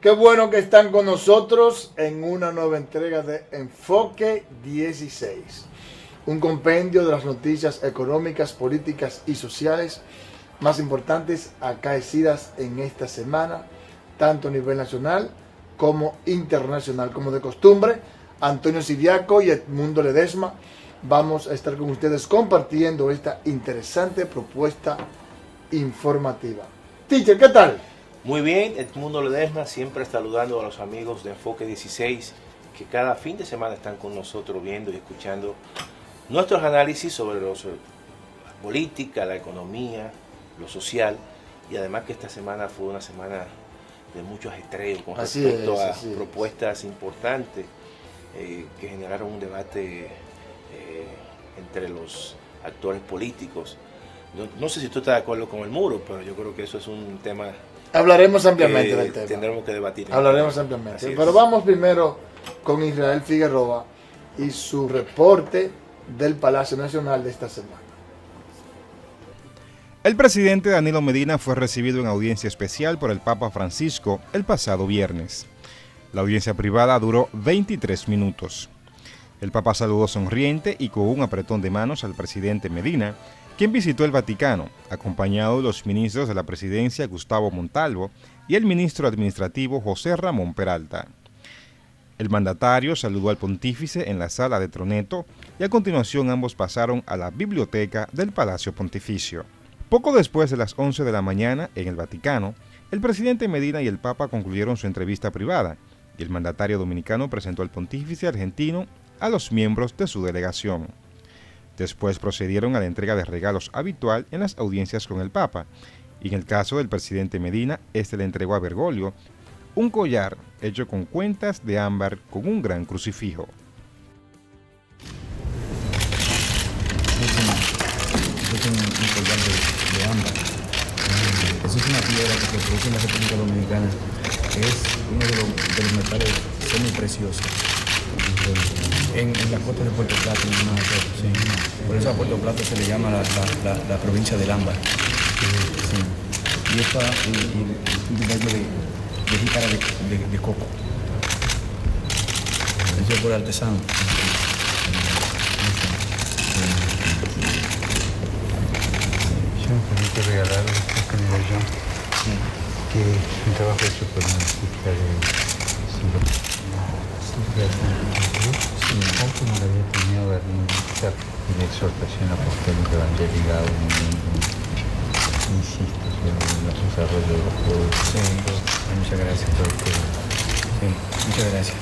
Qué bueno que están con nosotros en una nueva entrega de Enfoque 16, un compendio de las noticias económicas, políticas y sociales más importantes acaecidas en esta semana, tanto a nivel nacional como internacional. Como de costumbre, Antonio Siriaco y Edmundo Ledesma vamos a estar con ustedes compartiendo esta interesante propuesta informativa. Teacher, ¿qué tal? Muy bien, Edmundo Ledesma, siempre saludando a los amigos de Enfoque 16 que cada fin de semana están con nosotros viendo y escuchando nuestros análisis sobre la política, la economía, lo social, y además que esta semana fue una semana de muchos estreos con respecto a propuestas importantes que generaron un debate entre los actores políticos. No sé si tú estás de acuerdo con el muro, pero yo creo que eso es un tema. Hablaremos ampliamente del tema. Tendremos que debatir. Hablaremos ampliamente. Pero vamos primero con Israel Figueroa y su reporte del Palacio Nacional de esta semana. El presidente Danilo Medina fue recibido en audiencia especial por el Papa Francisco el pasado viernes. La audiencia privada duró 23 minutos. El Papa saludó sonriente y con un apretón de manos al presidente Medina, quien visitó el Vaticano, acompañado de los ministros de la presidencia Gustavo Montalvo y el ministro administrativo José Ramón Peralta. El mandatario saludó al pontífice en la sala de Troneto y a continuación ambos pasaron a la biblioteca del Palacio Pontificio. Poco después de las 11 de la mañana, en el Vaticano, el presidente Medina y el Papa concluyeron su entrevista privada y el mandatario dominicano presentó al pontífice argentino a los miembros de su delegación. Después procedieron a la entrega de regalos habitual en las audiencias con el Papa, y en el caso del presidente Medina, este le entregó a Bergoglio un collar hecho con cuentas de ámbar con un gran crucifijo. Es un collar de ámbar. Eso es una piedra que se produce en la República Dominicana. Es uno de los metales semipreciosos. En la costa de Puerto Plata, sí. Por eso a Puerto Plata se le llama la provincia del ámbar. Sí. Y esta un medio de jícara de coco. Hecho por artesano. Yo me permito regalar esta generación que es un trabajo hecho por una artista de un poco no le había tenido ver mucha la exhortación apostólica evangélica insisto sobre el desarrollo de los pueblos. Sí, muchas gracias por todo. Sí, muchas gracias.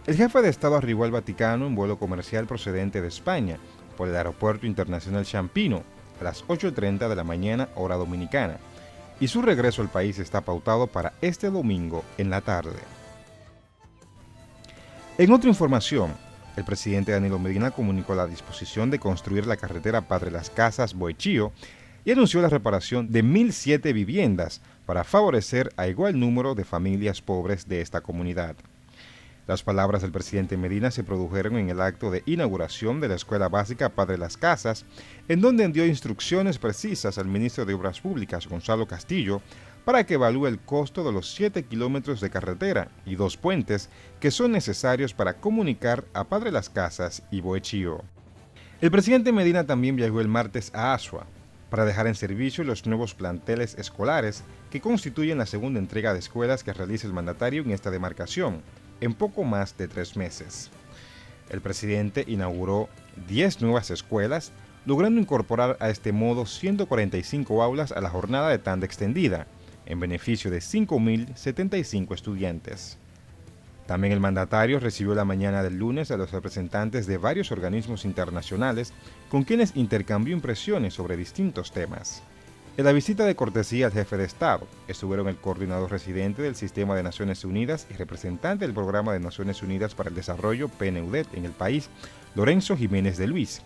El jefe de Estado arribó al Vaticano en vuelo comercial procedente de España por el Aeropuerto Internacional Champino a las 8:30 de la mañana, hora dominicana, y su regreso al país está pautado para este domingo en la tarde. En otra información, el presidente Danilo Medina comunicó la disposición de construir la carretera Padre Las Casas-Boechío y anunció la reparación de 1.007 viviendas para favorecer a igual número de familias pobres de esta comunidad. Las palabras del presidente Medina se produjeron en el acto de inauguración de la Escuela Básica Padre Las Casas, en donde dio instrucciones precisas al ministro de Obras Públicas, Gonzalo Castillo, para que evalúe el costo de los 7 kilómetros de carretera y 2 puentes que son necesarios para comunicar a Padre Las Casas y Boechío. El presidente Medina también viajó el martes a Azua para dejar en servicio los nuevos planteles escolares que constituyen la segunda entrega de escuelas que realiza el mandatario en esta demarcación, en poco más de 3 meses. El presidente inauguró 10 nuevas escuelas, logrando incorporar a este modo 145 aulas a la jornada de tanda extendida, en beneficio de 5.075 estudiantes. También el mandatario recibió la mañana del lunes a los representantes de varios organismos internacionales con quienes intercambió impresiones sobre distintos temas. En la visita de cortesía al jefe de Estado estuvieron el coordinador residente del Sistema de Naciones Unidas y representante del Programa de Naciones Unidas para el Desarrollo, PNUD, en el país, Lorenzo Jiménez de Luis,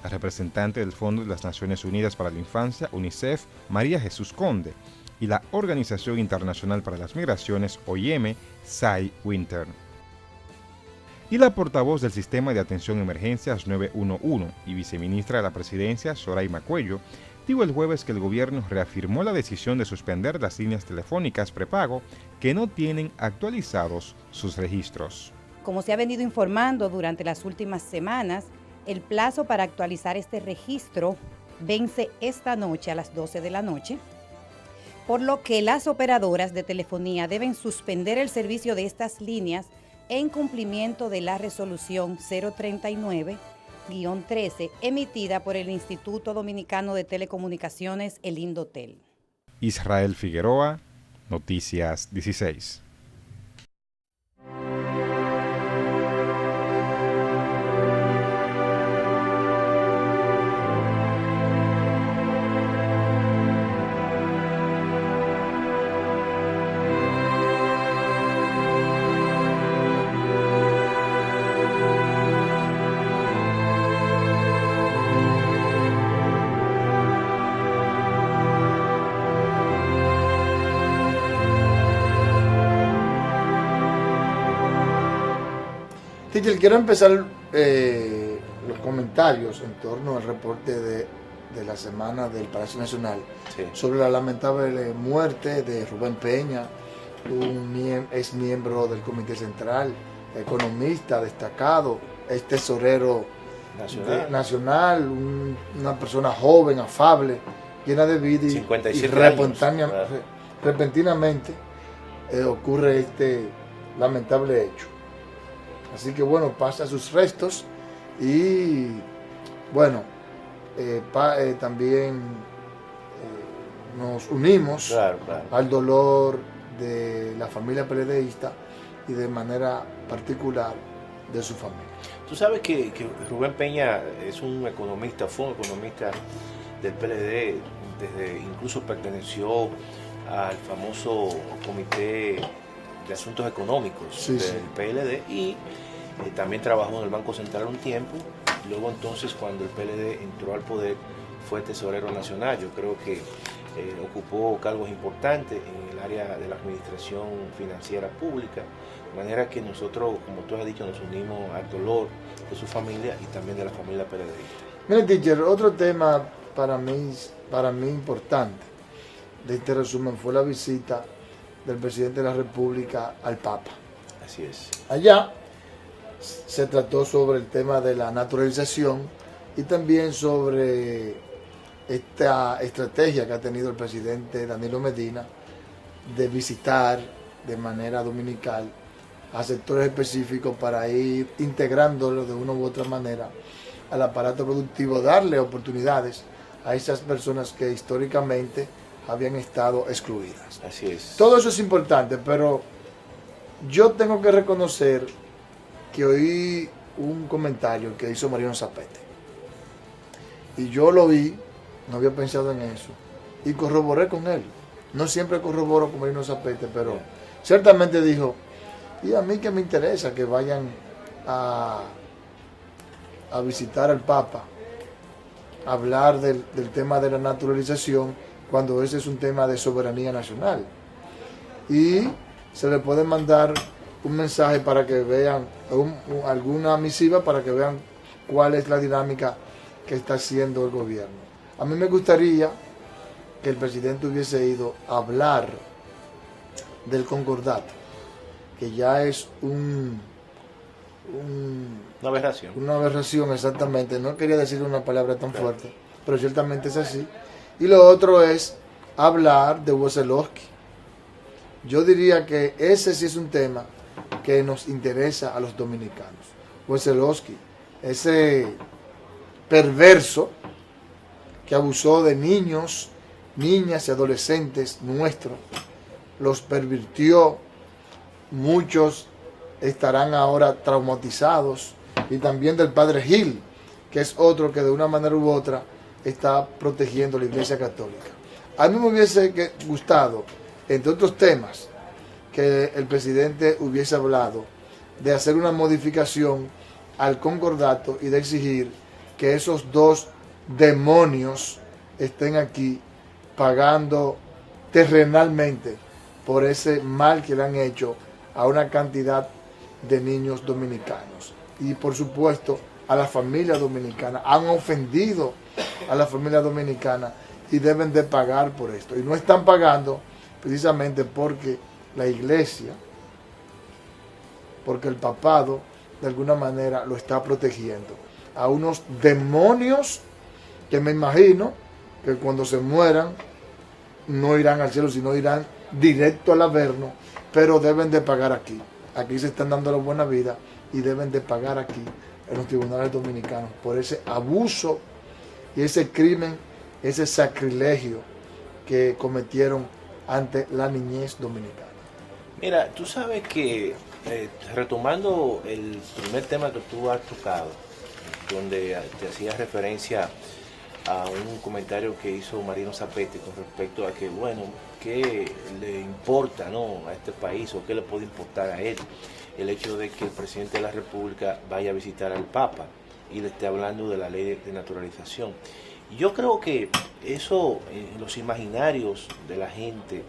la representante del Fondo de las Naciones Unidas para la Infancia, UNICEF, María Jesús Conde, y la Organización Internacional para las Migraciones, OIM, Cy Winter. Y la portavoz del Sistema de Atención a Emergencias 911 y viceministra de la Presidencia, Soraima Cuello, advirtió el jueves que el gobierno reafirmó la decisión de suspender las líneas telefónicas prepago que no tienen actualizados sus registros. Como se ha venido informando durante las últimas semanas, el plazo para actualizar este registro vence esta noche a las 12 de la noche, por lo que las operadoras de telefonía deben suspender el servicio de estas líneas en cumplimiento de la resolución 039-13 emitida por el Instituto Dominicano de Telecomunicaciones, el Indotel. Israel Figueroa, Noticias 16. Teacher, quiero empezar los comentarios en torno al reporte de la semana del Palacio Nacional sobre la lamentable muerte de Rubén Peña, un ex miembro del Comité Central, economista destacado, ex tesorero nacional, una persona joven, afable, llena de vida y repentinamente ocurre este lamentable hecho. Así que bueno, pasa sus restos y bueno, también nos unimos al dolor de la familia PLDista y de manera particular de su familia. Tú sabes que Rubén Peña es un economista, fue un economista del PLD, incluso perteneció al famoso Comité de Asuntos Económicos del PLD y también trabajó en el Banco Central un tiempo. Luego entonces, cuando el PLD entró al poder, fue tesorero nacional. Yo creo que ocupó cargos importantes en el área de la administración financiera pública, de manera que nosotros, como tú has dicho, nos unimos al dolor de su familia y también de la familia PLDista. Mire, teacher, otro tema para mí importante de este resumen fue la visita del presidente de la República al Papa. Así es. Allá se trató sobre el tema de la naturalización y también sobre esta estrategia que ha tenido el presidente Danilo Medina de visitar de manera dominical a sectores específicos para ir integrándolo de una u otra manera al aparato productivo, darle oportunidades a esas personas que históricamente habían estado excluidas. Así es. Todo eso es importante, pero yo tengo que reconocer que oí un comentario que hizo Mariano Zapete y yo lo vi, no había pensado en eso y corroboré con él. No siempre corroboro con Mariano Zapete, pero ciertamente dijo, y a mí que me interesa que vayan a visitar al Papa, hablar del tema de la naturalización, cuando ese es un tema de soberanía nacional. Y se le puede mandar un mensaje para que vean, alguna misiva para que vean cuál es la dinámica que está haciendo el gobierno. A mí me gustaría que el presidente hubiese ido a hablar del concordato, que ya es una aberración. Una aberración, exactamente. No quería decir una palabra tan fuerte, pero ciertamente es así. Y lo otro es hablar de Weselowski. Yo diría que ese sí es un tema que nos interesa a los dominicanos. Weselowski, ese perverso que abusó de niños, niñas y adolescentes nuestros, los pervirtió, muchos estarán ahora traumatizados, y también del padre Gil, que es otro que de una manera u otra está protegiendo la Iglesia Católica. A mí me hubiese gustado, entre otros temas, que el presidente hubiese hablado de hacer una modificación al concordato y de exigir que esos dos demonios estén aquí pagando terrenalmente por ese mal que le han hecho a una cantidad de niños dominicanos. Y por supuesto a la familia dominicana, han ofendido a la familia dominicana y deben de pagar por esto. Y no están pagando precisamente porque la iglesia, porque el papado de alguna manera lo está protegiendo a unos demonios que me imagino que cuando se mueran no irán al cielo, sino irán directo al Averno, pero deben de pagar aquí. Aquí se están dando la buena vida y deben de pagar aquí en los tribunales dominicanos por ese abuso y ese crimen, ese sacrilegio que cometieron ante la niñez dominicana. Mira, tú sabes que, retomando el primer tema que tú has tocado, donde te hacías referencia a un comentario que hizo Marino Zapete con respecto a que, bueno, ¿qué le importa, no, a este país o qué le puede importar a él el hecho de que el presidente de la República vaya a visitar al Papa y le esté hablando de la ley de naturalización? Yo creo que eso en los imaginarios de la gente,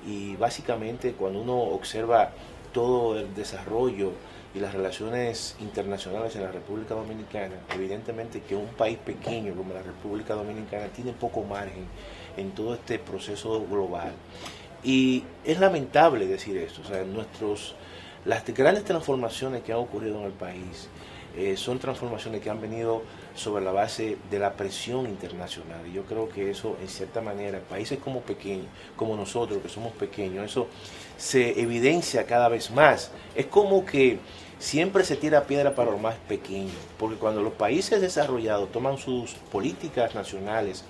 y básicamente cuando uno observa todo el desarrollo y las relaciones internacionales en la República Dominicana, evidentemente que un país pequeño como la República Dominicana tiene poco margen en todo este proceso global. Y es lamentable decir esto, o sea, las grandes transformaciones que han ocurrido en el país son transformaciones que han venido sobre la base de la presión internacional. Y yo creo que eso, en cierta manera, países como nosotros, que somos pequeños, eso se evidencia cada vez más. Es como que siempre se tira piedra para los más pequeños, porque cuando los países desarrollados toman sus políticas nacionales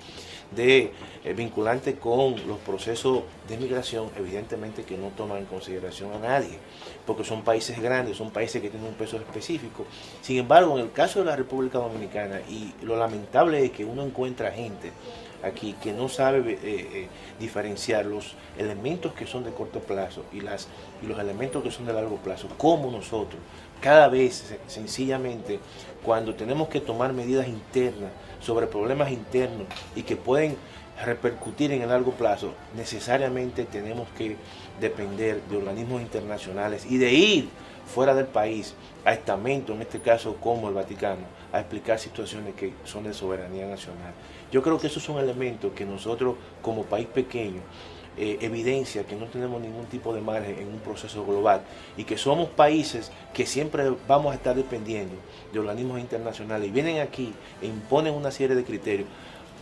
vinculante con los procesos de migración, evidentemente que no toman en consideración a nadie, porque son países grandes, son países que tienen un peso específico. Sin embargo, en el caso de la República Dominicana, y lo lamentable es que uno encuentra gente aquí que no sabe diferenciar los elementos que son de corto plazo y los elementos que son de largo plazo, como nosotros, cada vez sencillamente cuando tenemos que tomar medidas internas sobre problemas internos y que pueden repercutir en el largo plazo, necesariamente tenemos que depender de organismos internacionales y de ir fuera del país a estamentos, en este caso como el Vaticano, a explicar situaciones que son de soberanía nacional. Yo creo que esos son elementos que nosotros como país pequeño evidencia que no tenemos ningún tipo de margen en un proceso global y que somos países que siempre vamos a estar dependiendo de organismos internacionales y vienen aquí e imponen una serie de criterios,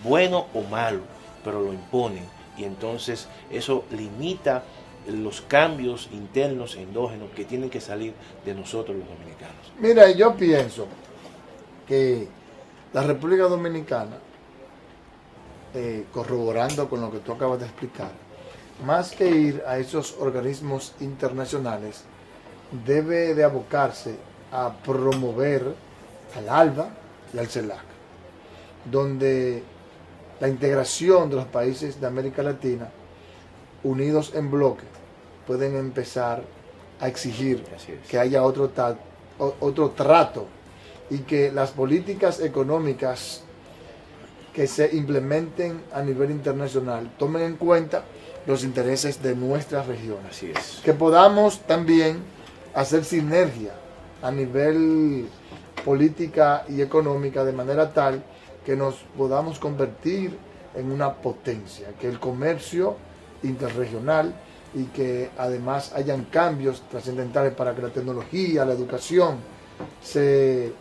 bueno o malo, pero lo imponen, y entonces eso limita los cambios internos, endógenos, que tienen que salir de nosotros los dominicanos. Mira, yo pienso que la República Dominicana, corroborando con lo que tú acabas de explicar, más que ir a esos organismos internacionales, debe de abocarse a promover al ALBA y al CELAC, donde la integración de los países de América Latina, unidos en bloque, pueden empezar a exigir que haya otro trato y que las políticas económicas que se implementen a nivel internacional tomen en cuenta los intereses de nuestra región. Así es. Que podamos también hacer sinergia a nivel política y económica de manera tal que nos podamos convertir en una potencia, que el comercio interregional y que además hayan cambios trascendentales para que la tecnología, la educación se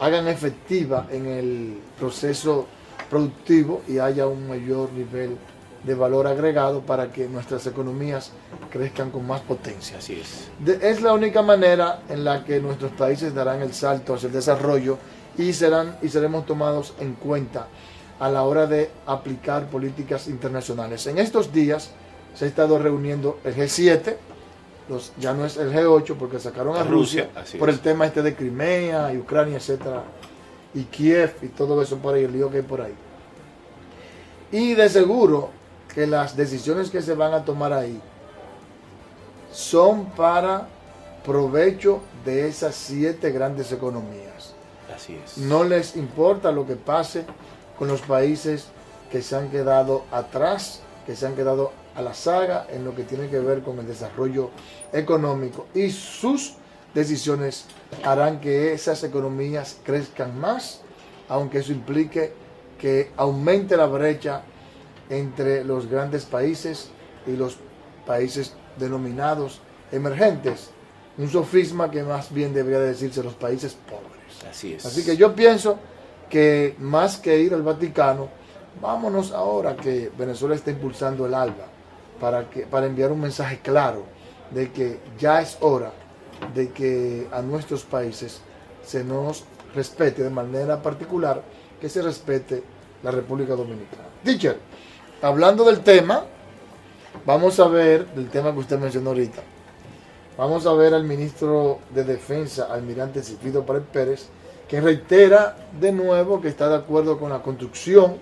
hagan efectiva en el proceso productivo y haya un mayor nivel de valor agregado para que nuestras economías crezcan con más potencia. Así es. Es la única manera en la que nuestros países darán el salto hacia el desarrollo y seremos tomados en cuenta a la hora de aplicar políticas internacionales. En estos días se ha estado reuniendo el G7, ya no es el G8 porque sacaron a Rusia por el tema de Crimea y Ucrania, etcétera, y Kiev y todo eso por ahí, el lío que hay por ahí. Y de seguro que las decisiones que se van a tomar ahí son para provecho de esas 7 grandes economías. Así es. No les importa lo que pase con los países que se han quedado atrás, que se han quedado a la saga en lo que tiene que ver con el desarrollo económico, y sus decisiones harán que esas economías crezcan más, aunque eso implique que aumente la brecha entre los grandes países y los países denominados emergentes. Un sofisma que más bien debería decirse los países pobres. Así es. Así que yo pienso que más que ir al Vaticano, vámonos ahora que Venezuela está impulsando el ALBA para enviar un mensaje claro de que ya es hora de que a nuestros países se nos respete de manera particular, que se respete la República Dominicana. Teacher, hablando del tema, vamos a ver, del tema que usted mencionó ahorita, vamos a ver al ministro de Defensa, almirante Sigfrido Páez Pérez, que reitera de nuevo que está de acuerdo con la construcción,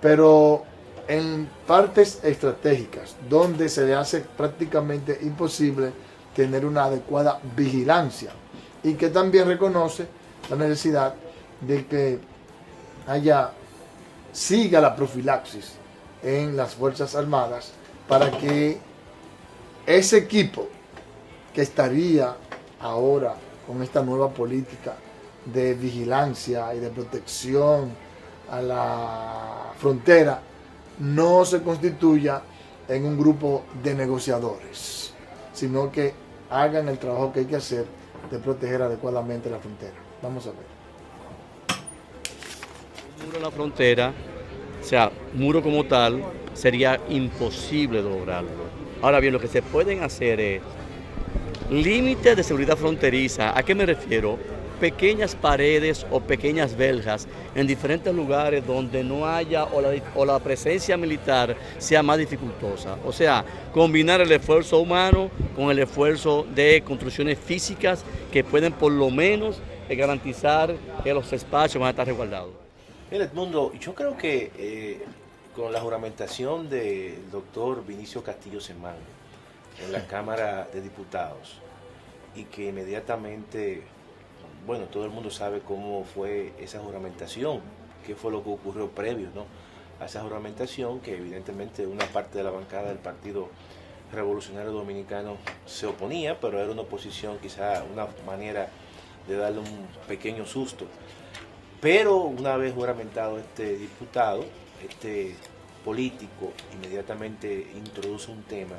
pero en partes estratégicas, donde se le hace prácticamente imposible tener una adecuada vigilancia, y que también reconoce la necesidad de que siga la profilaxis en las Fuerzas Armadas para que ese equipo que estaría ahora con esta nueva política de vigilancia y de protección a la frontera no se constituya en un grupo de negociadores, sino que hagan el trabajo que hay que hacer de proteger adecuadamente la frontera. Vamos a ver. Un muro en la frontera, o sea, muro como tal, sería imposible lograrlo. Ahora bien, lo que se pueden hacer es límites de seguridad fronteriza. ¿A qué me refiero? Pequeñas paredes o pequeñas verjas en diferentes lugares donde no haya o la presencia militar sea más dificultosa. O sea, combinar el esfuerzo humano con el esfuerzo de construcciones físicas que pueden por lo menos garantizar que los espacios van a estar resguardados. Mira, Edmundo, yo creo que con la juramentación del doctor Vinicio Castillo Semán en la Cámara de Diputados, y que inmediatamente, bueno, todo el mundo sabe cómo fue esa juramentación, qué fue lo que ocurrió previo, ¿no?, a esa juramentación, que evidentemente una parte de la bancada del Partido Revolucionario Dominicano se oponía, pero era una oposición, quizá una manera de darle un pequeño susto. Pero una vez juramentado este diputado, este político, inmediatamente introduce un tema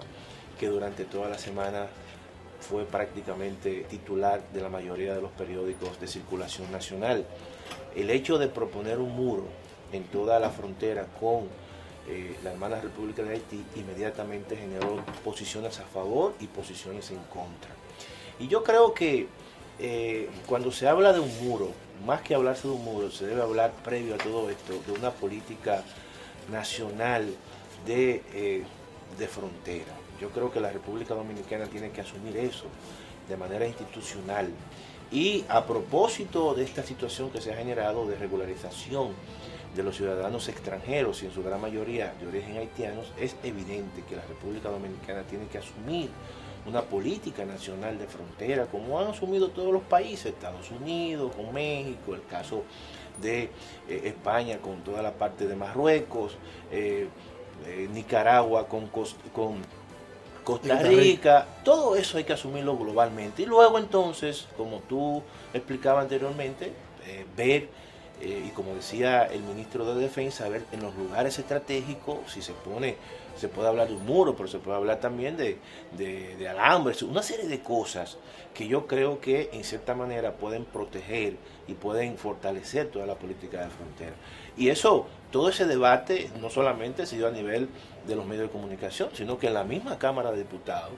que durante toda la semana fue prácticamente titular de la mayoría de los periódicos de circulación nacional. El hecho de proponer un muro en toda la frontera con la hermana República de Haití inmediatamente generó posiciones a favor y posiciones en contra. Y yo creo que cuando se habla de un muro, más que hablarse de un muro, se debe hablar previo a todo esto de una política nacional de frontera. Yo creo que la República Dominicana tiene que asumir eso de manera institucional. Y a propósito de esta situación que se ha generado de regularización de los ciudadanos extranjeros y en su gran mayoría de origen haitianos, es evidente que la República Dominicana tiene que asumir una política nacional de frontera, como han asumido todos los países, Estados Unidos con México, el caso de España con toda la parte de Marruecos, Nicaragua con Costa Rica. Todo eso hay que asumirlo globalmente. Y luego entonces, como tú explicabas anteriormente, ver, y como decía el ministro de Defensa, ver en los lugares estratégicos si se puede hablar de un muro, pero se puede hablar también de alambres, una serie de cosas que yo creo que en cierta manera pueden proteger y pueden fortalecer toda la política de frontera. Y eso, todo ese debate no solamente se dio a nivel de los medios de comunicación, sino que en la misma Cámara de Diputados,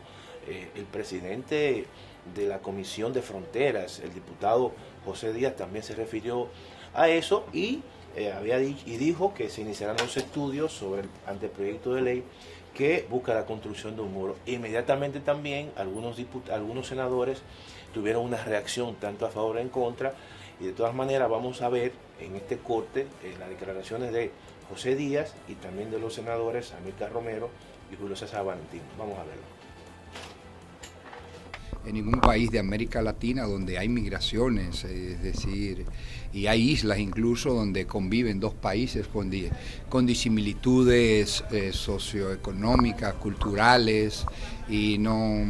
el presidente de la Comisión de Fronteras, el diputado José Díaz, también se refirió a eso y dijo que se iniciarán los estudios sobre el anteproyecto de ley que busca la construcción de un muro. Inmediatamente también algunos senadores tuvieron una reacción tanto a favor como en contra, y de todas maneras vamos a ver en este corte las declaraciones de José Díaz y también de los senadores Amílcar Romero y Julio César Valentín. Vamos a verlo. En ningún país de América Latina donde hay migraciones, es decir, y hay islas incluso donde conviven dos países con disimilitudes socioeconómicas, culturales, y no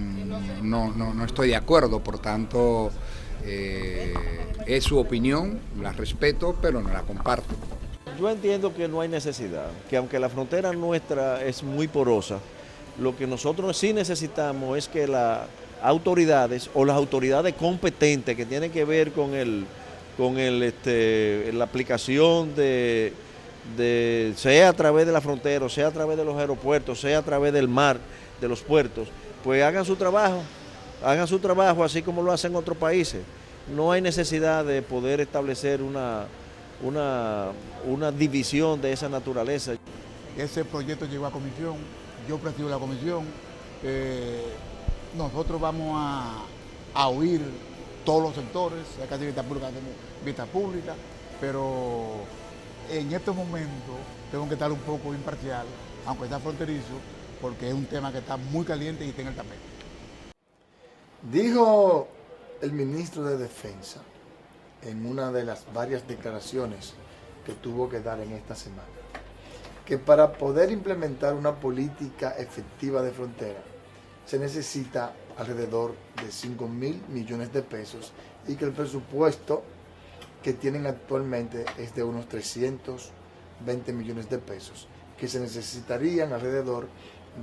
estoy de acuerdo. Por tanto, es su opinión, la respeto, pero no la comparto. Yo entiendo que no hay necesidad, que aunque la frontera nuestra es muy porosa, lo que nosotros sí necesitamos es que las autoridades o las autoridades competentes que tienen que ver con la aplicación sea a través de la frontera, sea a través de los aeropuertos, sea a través del mar, de los puertos, pues hagan su trabajo así como lo hacen otros países. No hay necesidad de poder establecer una división de esa naturaleza. Ese proyecto llegó a comisión, yo presido la comisión, nosotros vamos a oír todos los sectores, hay que hacer vista pública, pero en estos momentos tengo que estar un poco imparcial, aunque está fronterizo, porque es un tema que está muy caliente y está en el tapete. Dijo el ministro de Defensa en una de las varias declaraciones que tuvo que dar en esta semana, que para poder implementar una política efectiva de frontera se necesita alrededor de 5.000 millones de pesos y que el presupuesto que tienen actualmente es de unos 320 millones de pesos, que se necesitarían alrededor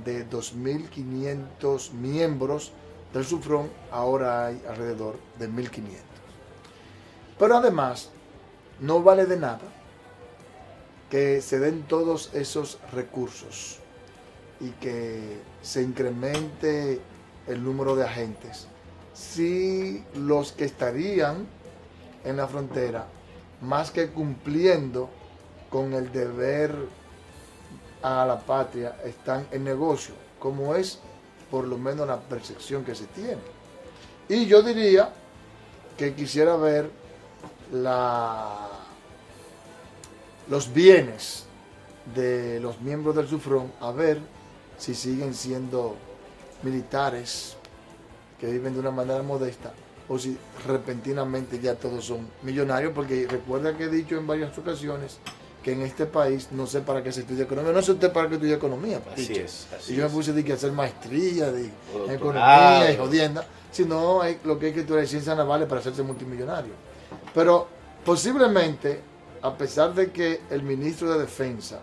de 2.500 miembros del SUFRON, ahora hay alrededor de 1.500. Pero además, no vale de nada que se den todos esos recursos y que se incremente el número de agentes si los que estarían en la frontera, más que cumpliendo con el deber a la patria, están en negocio, como es por lo menos la percepción que se tiene. Y yo diría que quisiera ver los bienes de los miembros del SUFRON, a ver si siguen siendo militares que viven de una manera modesta o si repentinamente ya todos son millonarios, porque recuerda que he dicho en varias ocasiones que en este país no sé para qué se estudia economía, no sé usted para qué estudia economía. Así es. Y yo me puse de que hacer maestría de Doctorado, economía y jodienda, sino lo que hay que estudiar ciencias navales para hacerse multimillonario. Pero posiblemente, a pesar de que el ministro de Defensa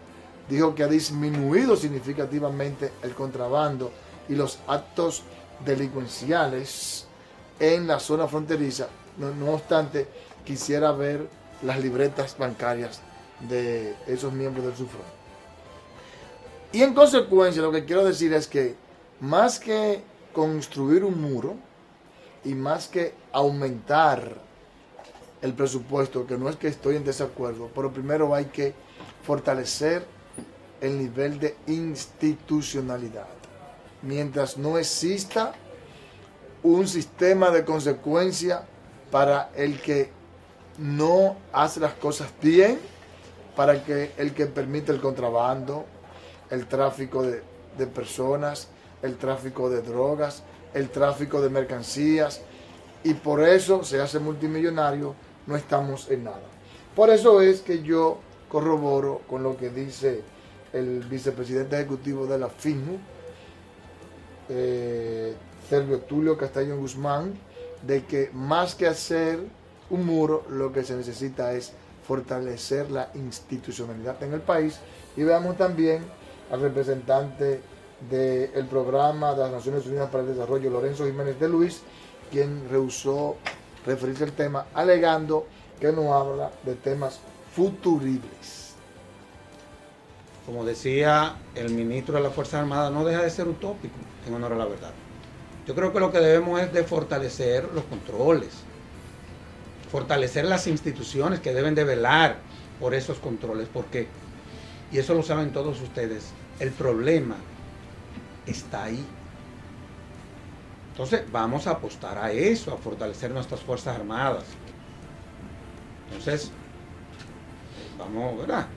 dijo que ha disminuido significativamente el contrabando y los actos delincuenciales en la zona fronteriza, no obstante, quisiera ver las libretas bancarias de esos miembros del SUFRON. Y en consecuencia, lo que quiero decir es que más que construir un muro y más que aumentar el presupuesto, que no es que estoy en desacuerdo, pero primero hay que fortalecer el nivel de institucionalidad. Mientras no exista un sistema de consecuencia para el que no hace las cosas bien, para que el que permite el contrabando, el tráfico de personas, el tráfico de drogas, el tráfico de mercancías, y por eso se hace multimillonario, no estamos en nada. Por eso es que yo corroboro con lo que dice el vicepresidente ejecutivo de la FINU, Servio Tulio Castellón Guzmán, de que más que hacer un muro, lo que se necesita es fortalecer la institucionalidad en el país. Y veamos también al representante del programa de las Naciones Unidas para el Desarrollo, Lorenzo Jiménez de Luis, quien rehusó referirse al tema, alegando que no habla de temas futuribles. Como decía el ministro de las Fuerzas Armadas, no deja de ser utópico, en honor a la verdad. Yo creo que lo que debemos es de fortalecer los controles, fortalecer las instituciones que deben de velar por esos controles, porque, y eso lo saben todos ustedes, el problema está ahí. Entonces vamos a apostar a eso, a fortalecer nuestras Fuerzas Armadas. Entonces, vamos, ¿verdad?,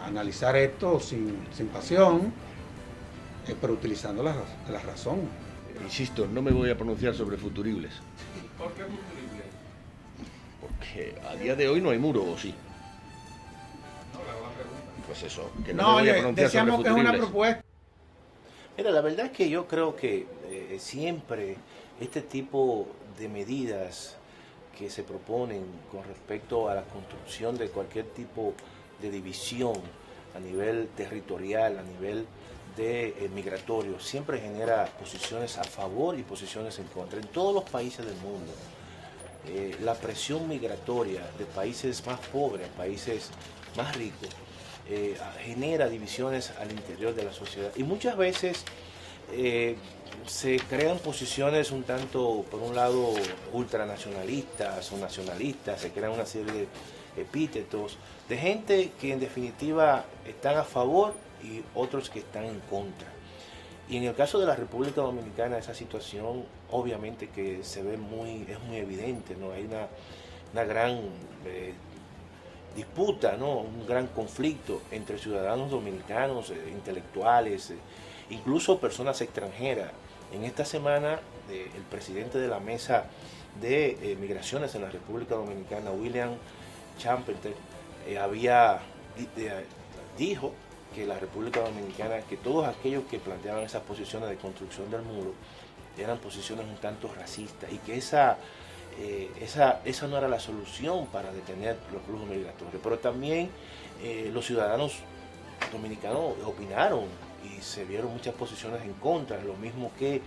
a analizar esto sin pasión, pero utilizando la razón. Insisto, no me voy a pronunciar sobre futuribles. ¿Por qué futuribles? Porque a día de hoy no hay muro, ¿o sí? No, le hago la pregunta. Pues eso, que no me voy a pronunciar sobre futuribles. Que es una propuesta. Mira, la verdad es que yo creo que siempre este tipo de medidas que se proponen con respecto a la construcción de cualquier tipo de división a nivel territorial, a nivel de migratorio, siempre genera posiciones a favor y posiciones en contra. En todos los países del mundo, la presión migratoria de países más pobres a países más ricos genera divisiones al interior de la sociedad. Y muchas veces se crean posiciones un tanto, por un lado, ultranacionalistas o nacionalistas, se crean una serie de epítetos de gente que en definitiva están a favor y otros que están en contra. Y en el caso de la República Dominicana esa situación obviamente que se ve es muy evidente, ¿no? Hay una gran disputa, ¿no? Un gran conflicto entre ciudadanos dominicanos, intelectuales, incluso personas extranjeras. En esta semana el presidente de la Mesa de Migraciones en la República Dominicana, William Champerter, dijo que la República Dominicana, que todos aquellos que planteaban esas posiciones de construcción del muro eran posiciones un tanto racistas y que esa no era la solución para detener los flujos migratorios. Pero también los ciudadanos dominicanos opinaron y se vieron muchas posiciones en contra, lo mismo que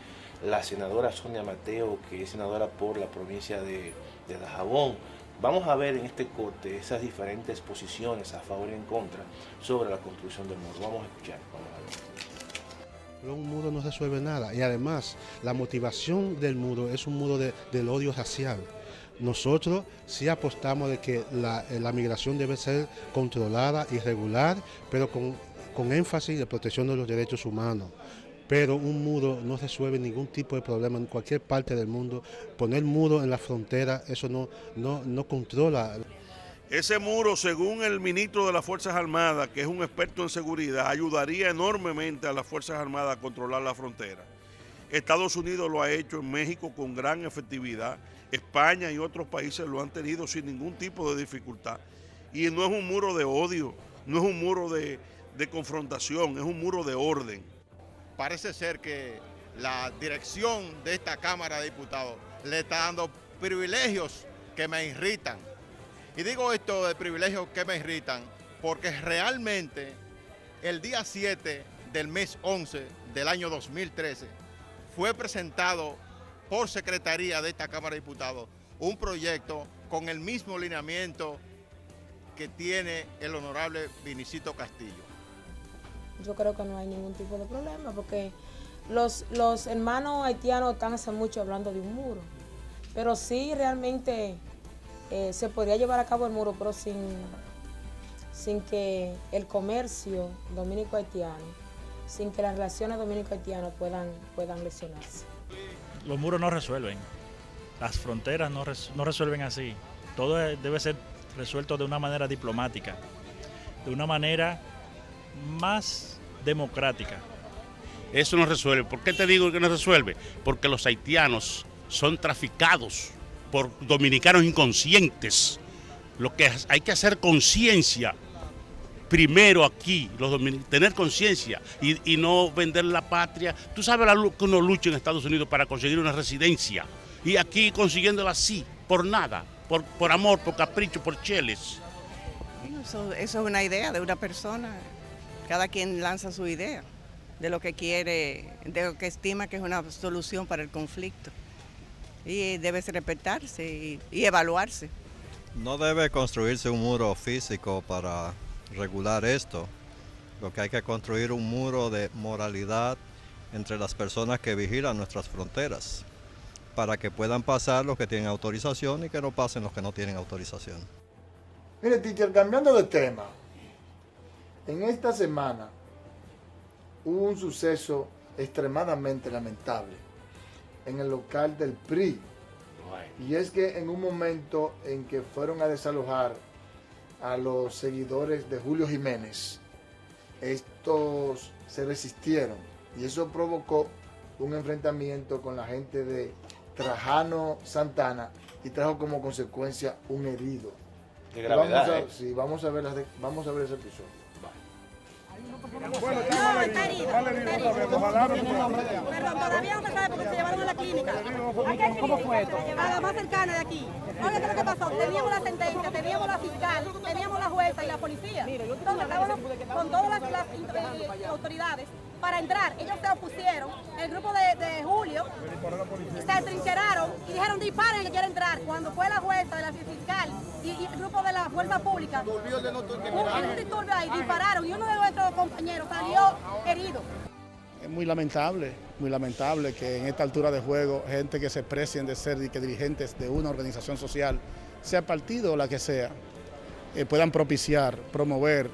la senadora Sonia Mateo, que es senadora por la provincia de Dajabón. Vamos a ver en este corte esas diferentes posiciones a favor y en contra sobre la construcción del muro. Vamos a escuchar, vamos a ver. Un muro no resuelve nada y además la motivación del muro es un muro del odio racial. Nosotros sí apostamos de que la migración debe ser controlada y regular, pero con énfasis de protección de los derechos humanos. Pero un muro no resuelve ningún tipo de problema en cualquier parte del mundo. Poner muro en la frontera, eso no controla. Ese muro, según el ministro de las Fuerzas Armadas, que es un experto en seguridad, ayudaría enormemente a las Fuerzas Armadas a controlar la frontera. Estados Unidos lo ha hecho en México con gran efectividad. España y otros países lo han tenido sin ningún tipo de dificultad. Y no es un muro de odio, no es un muro de confrontación, es un muro de orden. Parece ser que la dirección de esta Cámara de Diputados le está dando privilegios que me irritan. Y digo esto de privilegios que me irritan porque realmente el día 7 del mes 11 del año 2013 fue presentado por Secretaría de esta Cámara de Diputados un proyecto con el mismo lineamiento que tiene el honorable Vinicito Castillo. Yo creo que no hay ningún tipo de problema porque los hermanos haitianos están hace mucho hablando de un muro, pero sí realmente se podría llevar a cabo el muro, pero sin que el comercio dominico-haitiano, sin que las relaciones dominico-haitianas puedan lesionarse. Los muros no resuelven, las fronteras no resuelven así, todo debe ser resuelto de una manera diplomática, de una manera más democrática. Eso no resuelve. ¿Por qué te digo que no resuelve? Porque los haitianos son traficados por dominicanos inconscientes. Lo que hay que hacer conciencia primero aquí, tener conciencia y no vender la patria. Tú sabes que uno lucha en Estados Unidos para conseguir una residencia y aquí consiguiéndola así, por nada, por amor, por capricho, por cheles. Eso es una idea de una persona. Cada quien lanza su idea de lo que quiere, de lo que estima que es una solución para el conflicto. Y debe respetarse y evaluarse. No debe construirse un muro físico para regular esto. Lo que hay que construir un muro de moralidad entre las personas que vigilan nuestras fronteras, para que puedan pasar los que tienen autorización y que no pasen los que no tienen autorización. Mire, teacher, cambiando de tema, en esta semana hubo un suceso extremadamente lamentable en el local del PRI. Y es que en un momento en que fueron a desalojar a los seguidores de Julio Jiménez, estos se resistieron y eso provocó un enfrentamiento con la gente de Trajano Santana y trajo como consecuencia un herido. De gravedad. Vamos a ver ese episodio. No, está herido. Perdón, todavía no se sabe porque se llevaron a la clínica. ¿Cómo fue esto? A la más cercana de aquí. Oye, ¿qué es lo que pasó? Teníamos la sentencia, teníamos la fiscal, teníamos la jueza y la policía. Entonces estábamos con todas las autoridades para entrar. Ellos se opusieron, el grupo de Julio, se atrincheraron y dijeron disparen que quiere entrar. Cuando fue la jueza, la fiscal y el grupo de la fuerza pública, hubo un disturbio ahí, dispararon y uno de nuestros compañeros salió herido. Es muy lamentable que en esta altura de juego gente que se precien de ser dirigentes de una organización social, sea partido o la que sea, puedan propiciar, promover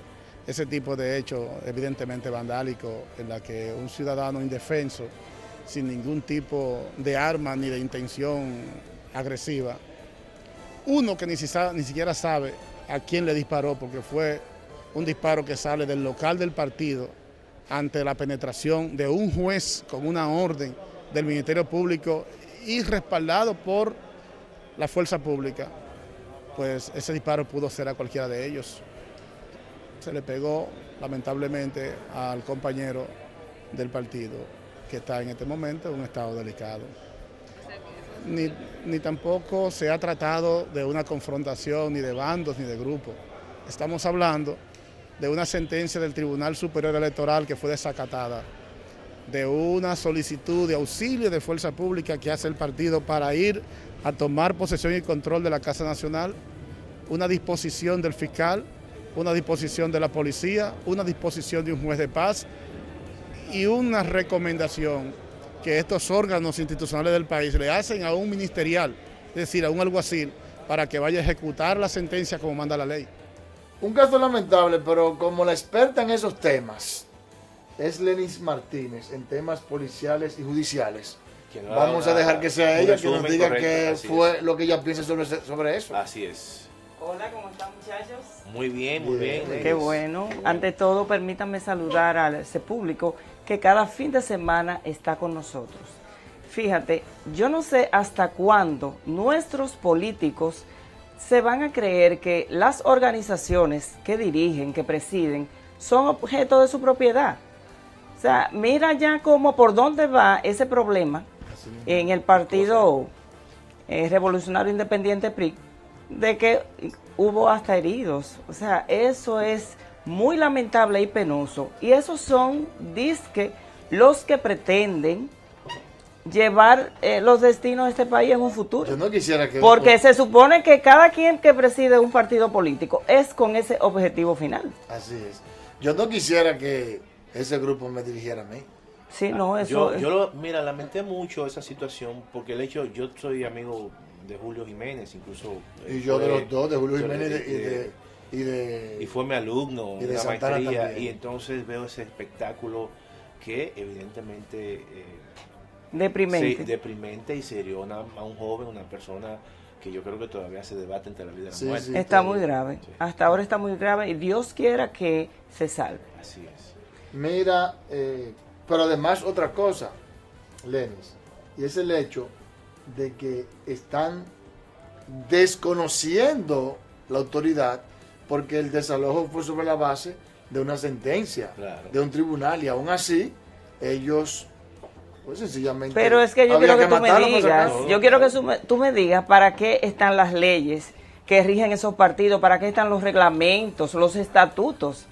ese tipo de hechos evidentemente vandálicos en la que un ciudadano indefenso, sin ningún tipo de arma ni de intención agresiva, uno que ni siquiera sabe a quién le disparó porque fue un disparo que sale del local del partido ante la penetración de un juez con una orden del Ministerio Público y respaldado por la fuerza pública, pues ese disparo pudo ser a cualquiera de ellos. Se le pegó lamentablemente al compañero del partido que está en este momento en un estado delicado. Ni tampoco se ha tratado de una confrontación ni de bandos ni de grupos. Estamos hablando de una sentencia del Tribunal Superior Electoral que fue desacatada, de una solicitud de auxilio de fuerza pública que hace el partido para ir a tomar posesión y control de la Casa Nacional, una disposición del fiscal, una disposición de la policía, una disposición de un juez de paz y una recomendación que estos órganos institucionales del país le hacen a un ministerial, es decir, a un alguacil, para que vaya a ejecutar la sentencia como manda la ley. Un caso lamentable, pero como la experta en esos temas es Lenis Martínez, en temas policiales y judiciales, vamos a dejar que sea ella que nos diga qué fue lo que ella piensa sobre eso. Así es. Hola, ¿cómo están, muchachos? Muy bien, muy bien. Qué bueno. Ante todo, permítanme saludar a ese público que cada fin de semana está con nosotros. Fíjate, yo no sé hasta cuándo nuestros políticos se van a creer que las organizaciones que dirigen, que presiden, son objeto de su propiedad. O sea, mira ya cómo por dónde va ese problema en el Partido Revolucionario Independiente PRI, de que hubo hasta heridos. O sea, eso es muy lamentable y penoso. Y esos son, dizque, los que pretenden llevar los destinos de este país en un futuro. Yo no quisiera que... Porque se supone que cada quien que preside un partido político es con ese objetivo final. Así es. Yo no quisiera que ese grupo me dirigiera a mí. Sí, no, eso... Mira, lamenté mucho esa situación porque el hecho, yo soy amigo de Julio Jiménez, incluso... Y yo de los dos, de Julio Jiménez y fue mi alumno y de en la Santana maestría, también. y entonces veo ese espectáculo que evidentemente... deprimente. Sí, deprimente y seriona a un joven, una persona que yo creo que todavía se debate entre la vida y la muerte. Sí, está muy grave. Sí. Hasta ahora está muy grave y Dios quiera que se salve. Así es. Mira, pero además otra cosa, Lenis, y es el hecho de que están desconociendo la autoridad porque el desalojo fue sobre la base de una sentencia, de un tribunal, y aún así ellos... Pues sencillamente. Pero es que yo quiero que tú me digas, tú me digas para qué están las leyes que rigen esos partidos, para qué están los reglamentos, los estatutos.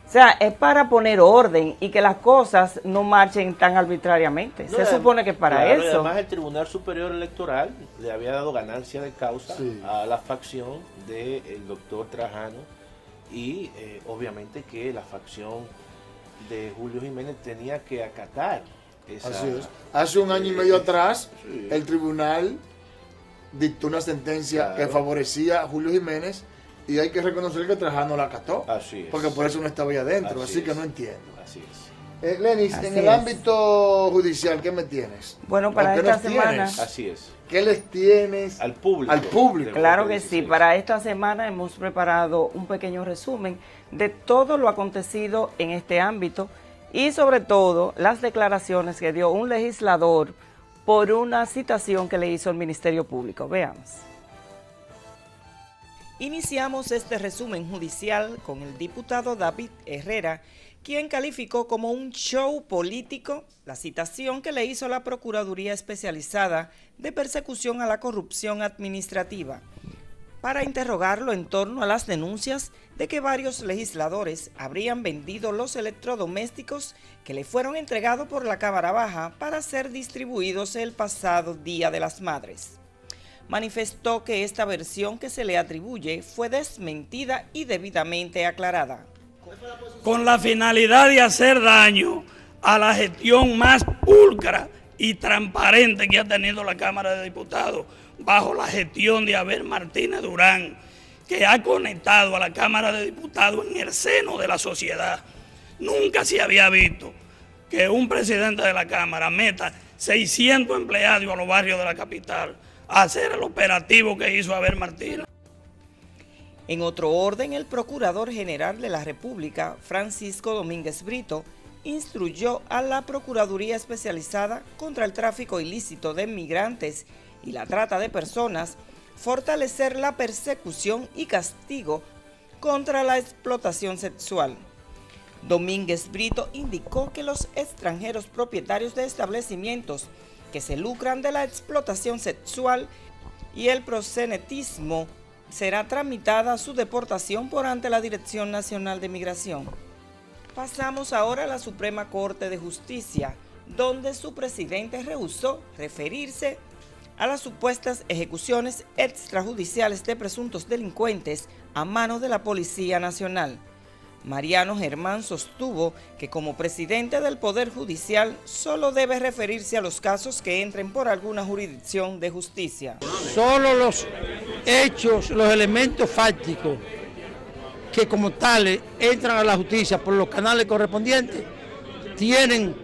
O sea, es para poner orden y que las cosas no marchen tan arbitrariamente. Se supone que es para eso. Además, el Tribunal Superior Electoral le había dado ganancia de causa a la facción del doctor Trajano y obviamente que la facción de Julio Jiménez tenía que acatar. Así es. Hace un año y medio atrás, el tribunal dictó una sentencia que favorecía a Julio Jiménez y hay que reconocer que Trajano la acató. Así es. Porque por eso no estaba allá adentro, así que no entiendo. Así es. Lenis, en el ámbito judicial, ¿qué me tienes? Bueno, para esta semana... Así es. ¿Qué les tienes al público? Claro que sí. Para esta semana hemos preparado un pequeño resumen de todo lo acontecido en este ámbito y sobre todo las declaraciones que dio un legislador por una citación que le hizo el Ministerio Público. Veamos. Iniciamos este resumen judicial con el diputado David Herrera, quien calificó como un show político la citación que le hizo la Procuraduría Especializada de Persecución a la Corrupción Administrativa para interrogarlo en torno a las denuncias de que varios legisladores habrían vendido los electrodomésticos que le fueron entregados por la Cámara Baja para ser distribuidos el pasado Día de las Madres. Manifestó que esta versión que se le atribuye fue desmentida y debidamente aclarada. Con la finalidad de hacer daño a la gestión más pulcra y transparente que ha tenido la Cámara de Diputados, bajo la gestión de Abel Martínez Durán, que ha conectado a la Cámara de Diputados en el seno de la sociedad. Nunca se había visto que un presidente de la Cámara meta 600 empleados a los barrios de la capital a hacer el operativo que hizo Abel Martínez. En otro orden, el Procurador General de la República, Francisco Domínguez Brito, instruyó a la Procuraduría Especializada contra el Tráfico Ilícito de Migrantes y la Trata de Personas fortalecer la persecución y castigo contra la explotación sexual. Domínguez Brito indicó que los extranjeros propietarios de establecimientos que se lucran de la explotación sexual y el proxenetismo será tramitada su deportación por ante la Dirección Nacional de Migración. Pasamos ahora a la Suprema Corte de Justicia, donde su presidente rehusó referirse a las supuestas ejecuciones extrajudiciales de presuntos delincuentes a manos de la Policía Nacional. Mariano Germán sostuvo que como presidente del Poder Judicial solo debe referirse a los casos que entren por alguna jurisdicción de justicia. Solo los hechos, los elementos fácticos que como tales entran a la justicia por los canales correspondientes tienen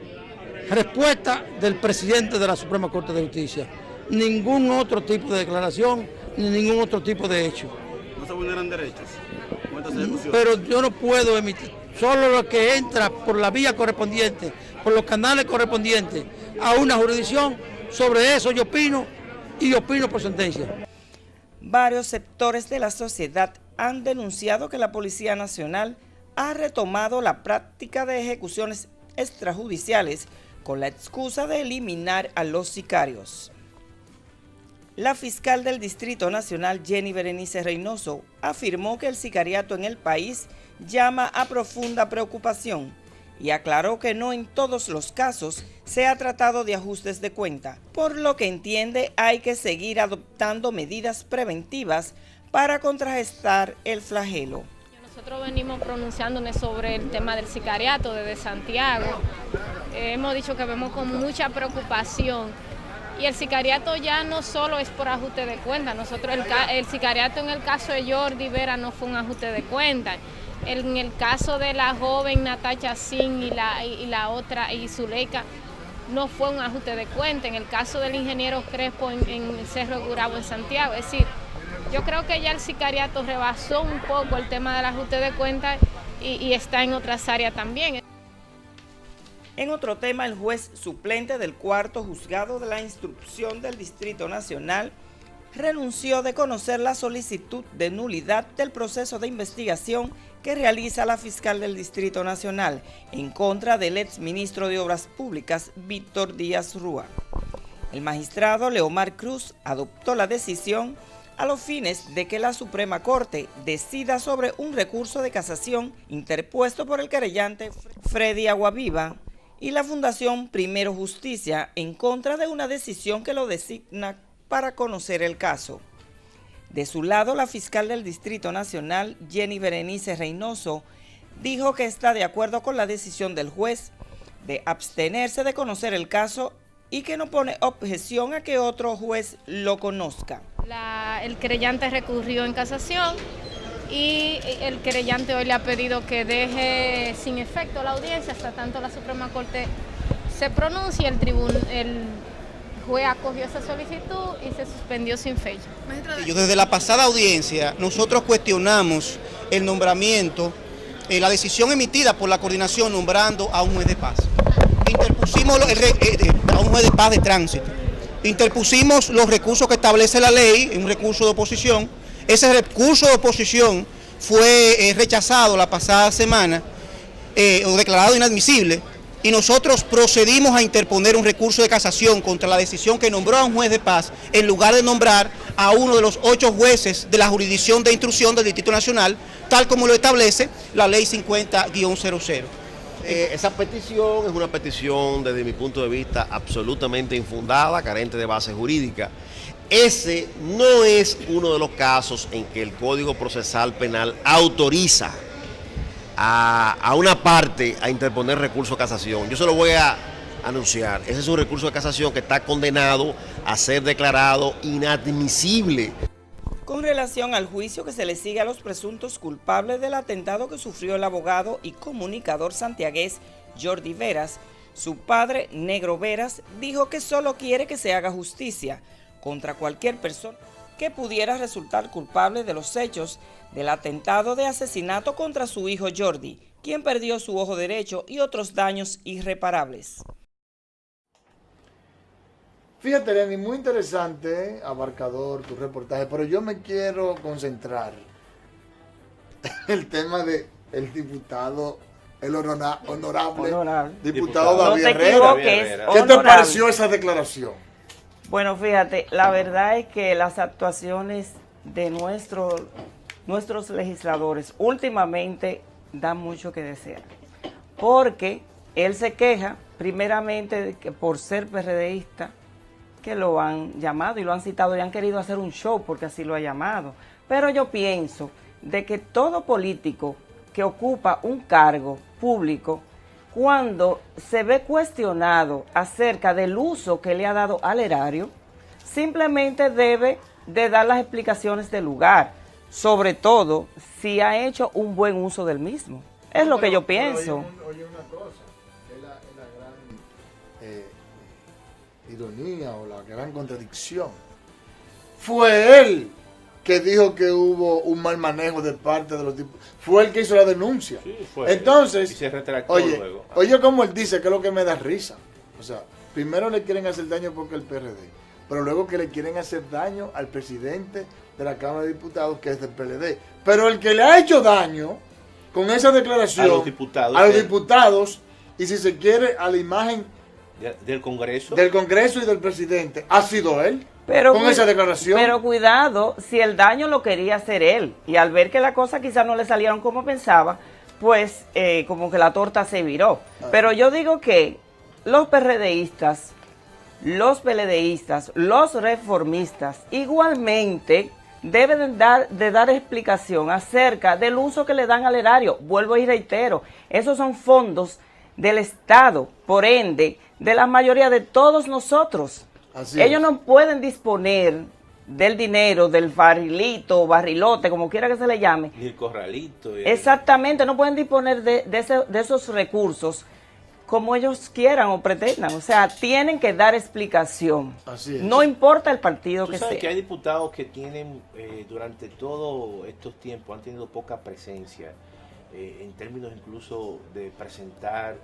respuesta del presidente de la Suprema Corte de Justicia. Ningún otro tipo de declaración, ni ningún otro tipo de hecho. ¿No se vulneran derechos? Pero yo no puedo emitir, solo lo que entra por la vía correspondiente, por los canales correspondientes a una jurisdicción, sobre eso yo opino y opino por sentencia. Varios sectores de la sociedad han denunciado que la Policía Nacional ha retomado la práctica de ejecuciones extrajudiciales con la excusa de eliminar a los sicarios. La fiscal del Distrito Nacional, Jenny Berenice Reynoso, afirmó que el sicariato en el país llama a profunda preocupación y aclaró que no en todos los casos se ha tratado de ajustes de cuenta, por lo que entiende hay que seguir adoptando medidas preventivas para contrarrestar el flagelo. Nosotros venimos pronunciándonos sobre el tema del sicariato desde Santiago. Hemos dicho que vemos con mucha preocupación. Y el sicariato ya no solo es por ajuste de cuenta. Nosotros el sicariato en el caso de Jordi Vera no fue un ajuste de cuenta. En el caso de la joven Natacha Sin y la otra y Zuleika no fue un ajuste de cuenta. En el caso del ingeniero Crespo en el Cerro de Gurabo en Santiago. Es decir, yo creo que ya el sicariato rebasó un poco el tema del ajuste de cuenta y está en otras áreas también. En otro tema, el juez suplente del cuarto juzgado de la instrucción del Distrito Nacional renunció de conocer la solicitud de nulidad del proceso de investigación que realiza la fiscal del Distrito Nacional en contra del exministro de Obras Públicas, Víctor Díaz Rúa. El magistrado Leomar Cruz adoptó la decisión a los fines de que la Suprema Corte decida sobre un recurso de casación interpuesto por el querellante Freddy Aguaviva y la Fundación Primero Justicia en contra de una decisión que lo designa para conocer el caso. De su lado, la fiscal del Distrito Nacional, Jenny Berenice Reynoso, dijo que está de acuerdo con la decisión del juez de abstenerse de conocer el caso y que no pone objeción a que otro juez lo conozca. El querellante recurrió en casación y el querellante hoy le ha pedido que deje sin efecto la audiencia hasta tanto la Suprema Corte se pronuncie. El juez acogió esa solicitud y se suspendió sin fecha. Desde la pasada audiencia nosotros cuestionamos el nombramiento, la decisión emitida por la coordinación nombrando a un juez de paz. Interpusimos a un juez de paz de tránsito. Interpusimos los recursos que establece la ley, un recurso de oposición. Ese recurso de oposición fue rechazado la pasada semana o declarado inadmisible, y nosotros procedimos a interponer un recurso de casación contra la decisión que nombró a un juez de paz en lugar de nombrar a uno de los 8 jueces de la jurisdicción de instrucción del Distrito Nacional, tal como lo establece la ley 50-00. Esa petición es una petición, desde mi punto de vista, absolutamente infundada, carente de base jurídica. Ese no es uno de los casos en que el Código Procesal Penal autoriza a una parte a interponer recurso de casación. Yo se lo voy a anunciar. Ese es un recurso de casación que está condenado a ser declarado inadmisible. Con relación al juicio que se le sigue a los presuntos culpables del atentado que sufrió el abogado y comunicador santiagués Jordi Veras, su padre, Negro Veras, dijo que solo quiere que se haga justicia contra cualquier persona que pudiera resultar culpable de los hechos del atentado de asesinato contra su hijo Jordi, quien perdió su ojo derecho y otros daños irreparables. Fíjate, Lenny, muy interesante, abarcador tu reportaje, pero yo me quiero concentrar en el tema de el diputado, el honorable diputado David Herrera. ¿Qué te pareció esa declaración? Bueno, fíjate, la verdad es que las actuaciones de nuestros legisladores últimamente dan mucho que desear, porque él se queja primeramente de que por ser PRDista, que lo han llamado y lo han citado y han querido hacer un show porque así lo ha llamado. Pero yo pienso de que todo político que ocupa un cargo público, cuando se ve cuestionado acerca del uso que le ha dado al erario, simplemente debe de dar las explicaciones del lugar, sobre todo si ha hecho un buen uso del mismo. Es lo que yo pienso. Oye una cosa, es la gran ironía o la gran contradicción. Fue él que dijo que hubo un mal manejo de parte de los tipos. Fue él que hizo la denuncia. Sí, fue entonces, y se retractó oye, luego. Oye, como él dice, que es lo que me da risa. O sea, primero le quieren hacer daño porque el PRD, pero luego que le quieren hacer daño al presidente de la Cámara de Diputados, que es del PLD. Pero el que le ha hecho daño con esa declaración a los diputados y, si se quiere, a la imagen del Congreso y del presidente, ha sido él. Pero con esa declaración. Pero cuidado, si el daño lo quería hacer él, y al ver que las cosas quizás no le salieron como pensaba, pues como que la torta se viró. Pero yo digo que los PRDistas, los PLDistas, los reformistas, igualmente deben de dar explicación acerca del uso que le dan al erario. Vuelvo y reitero, esos son fondos del Estado, por ende, de la mayoría de todos nosotros. Ellos no pueden disponer del dinero, del barrilito o barrilote, como quiera que se le llame. Ni el corralito. Exactamente, no pueden disponer de esos recursos como ellos quieran o pretendan. O sea, tienen que dar explicación. Así es. No importa el partido que sea. Tú sabes que hay diputados que tienen, durante todos estos tiempos, han tenido poca presencia, en términos incluso de presentar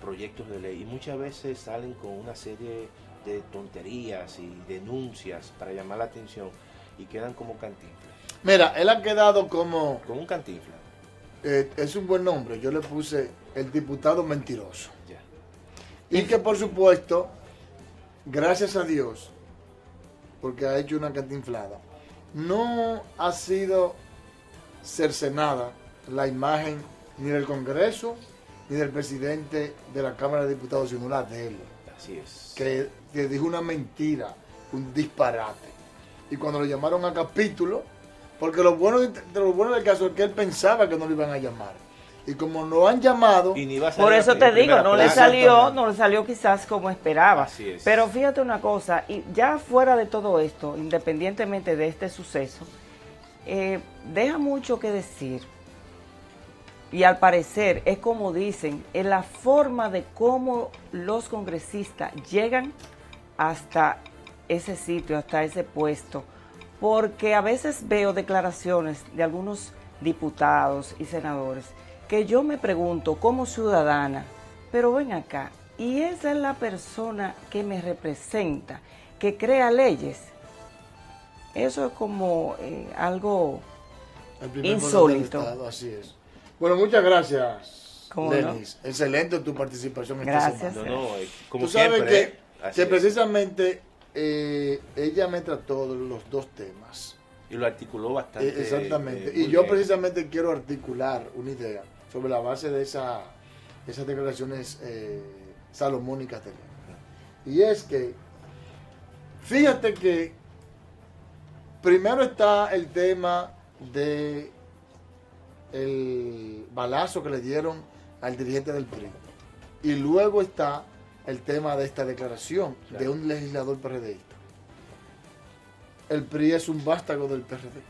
proyectos de ley. Y muchas veces salen con una serie de tonterías y denuncias para llamar la atención y quedan como Cantinflas. Mira, él ha quedado como un Cantinflas. Es un buen nombre, yo le puse el diputado mentiroso. Y que por supuesto, gracias a Dios, porque ha hecho una cantinflada, no ha sido cercenada la imagen ni del Congreso ni del presidente de la Cámara de Diputados, sino la de él. Así es. Que dijo una mentira, un disparate. Y cuando lo llamaron a capítulo, porque lo bueno del caso es que él pensaba que no lo iban a llamar. Y como no han llamado... Por eso te digo, no le salió quizás como esperaba. Así es. Pero fíjate una cosa, y ya fuera de todo esto, independientemente de este suceso, deja mucho que decir. Y al parecer es como dicen, en la forma de cómo los congresistas llegan hasta ese sitio, hasta ese puesto. Porque a veces veo declaraciones de algunos diputados y senadores que yo me pregunto como ciudadana, pero ven acá, y esa es la persona que me representa, que crea leyes. Eso es como algo insólito. Así es. Bueno, muchas gracias. ¿Cómo Lenis, excelente tu participación esta Gracias. semana. Como Tú sabes siempre, así que es. precisamente ella me trató de los dos temas. Y lo articuló bastante. Exactamente. muy Y yo bien. precisamente quiero articular una idea sobre la base de esas declaraciones salomónicas de él. Y es que, fíjate que primero está el tema de el balazo que le dieron al dirigente del PRI. Y luego está el tema de esta declaración de un legislador PRDista. El PRI es un vástago del PRD.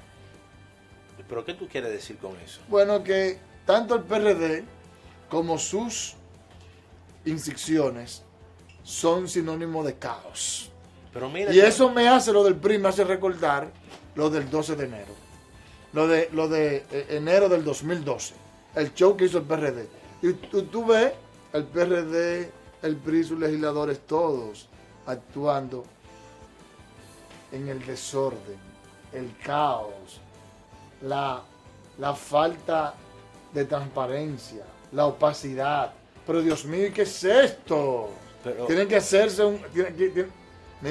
¿Pero qué tú quieres decir con eso? Bueno, que tanto el PRD como sus incisiones son sinónimo de caos. Pero mira Y que- eso me hace, lo del PRI, me hace recordar lo del 12 de enero. Lo de enero del 2012. El show que hizo el PRD. Y tú ves el PRD, el PRI, sus legisladores, todos actuando en el desorden, el caos, la falta de transparencia, la opacidad. Pero Dios mío, ¿qué es esto? Pero- Tienen que hacerse un...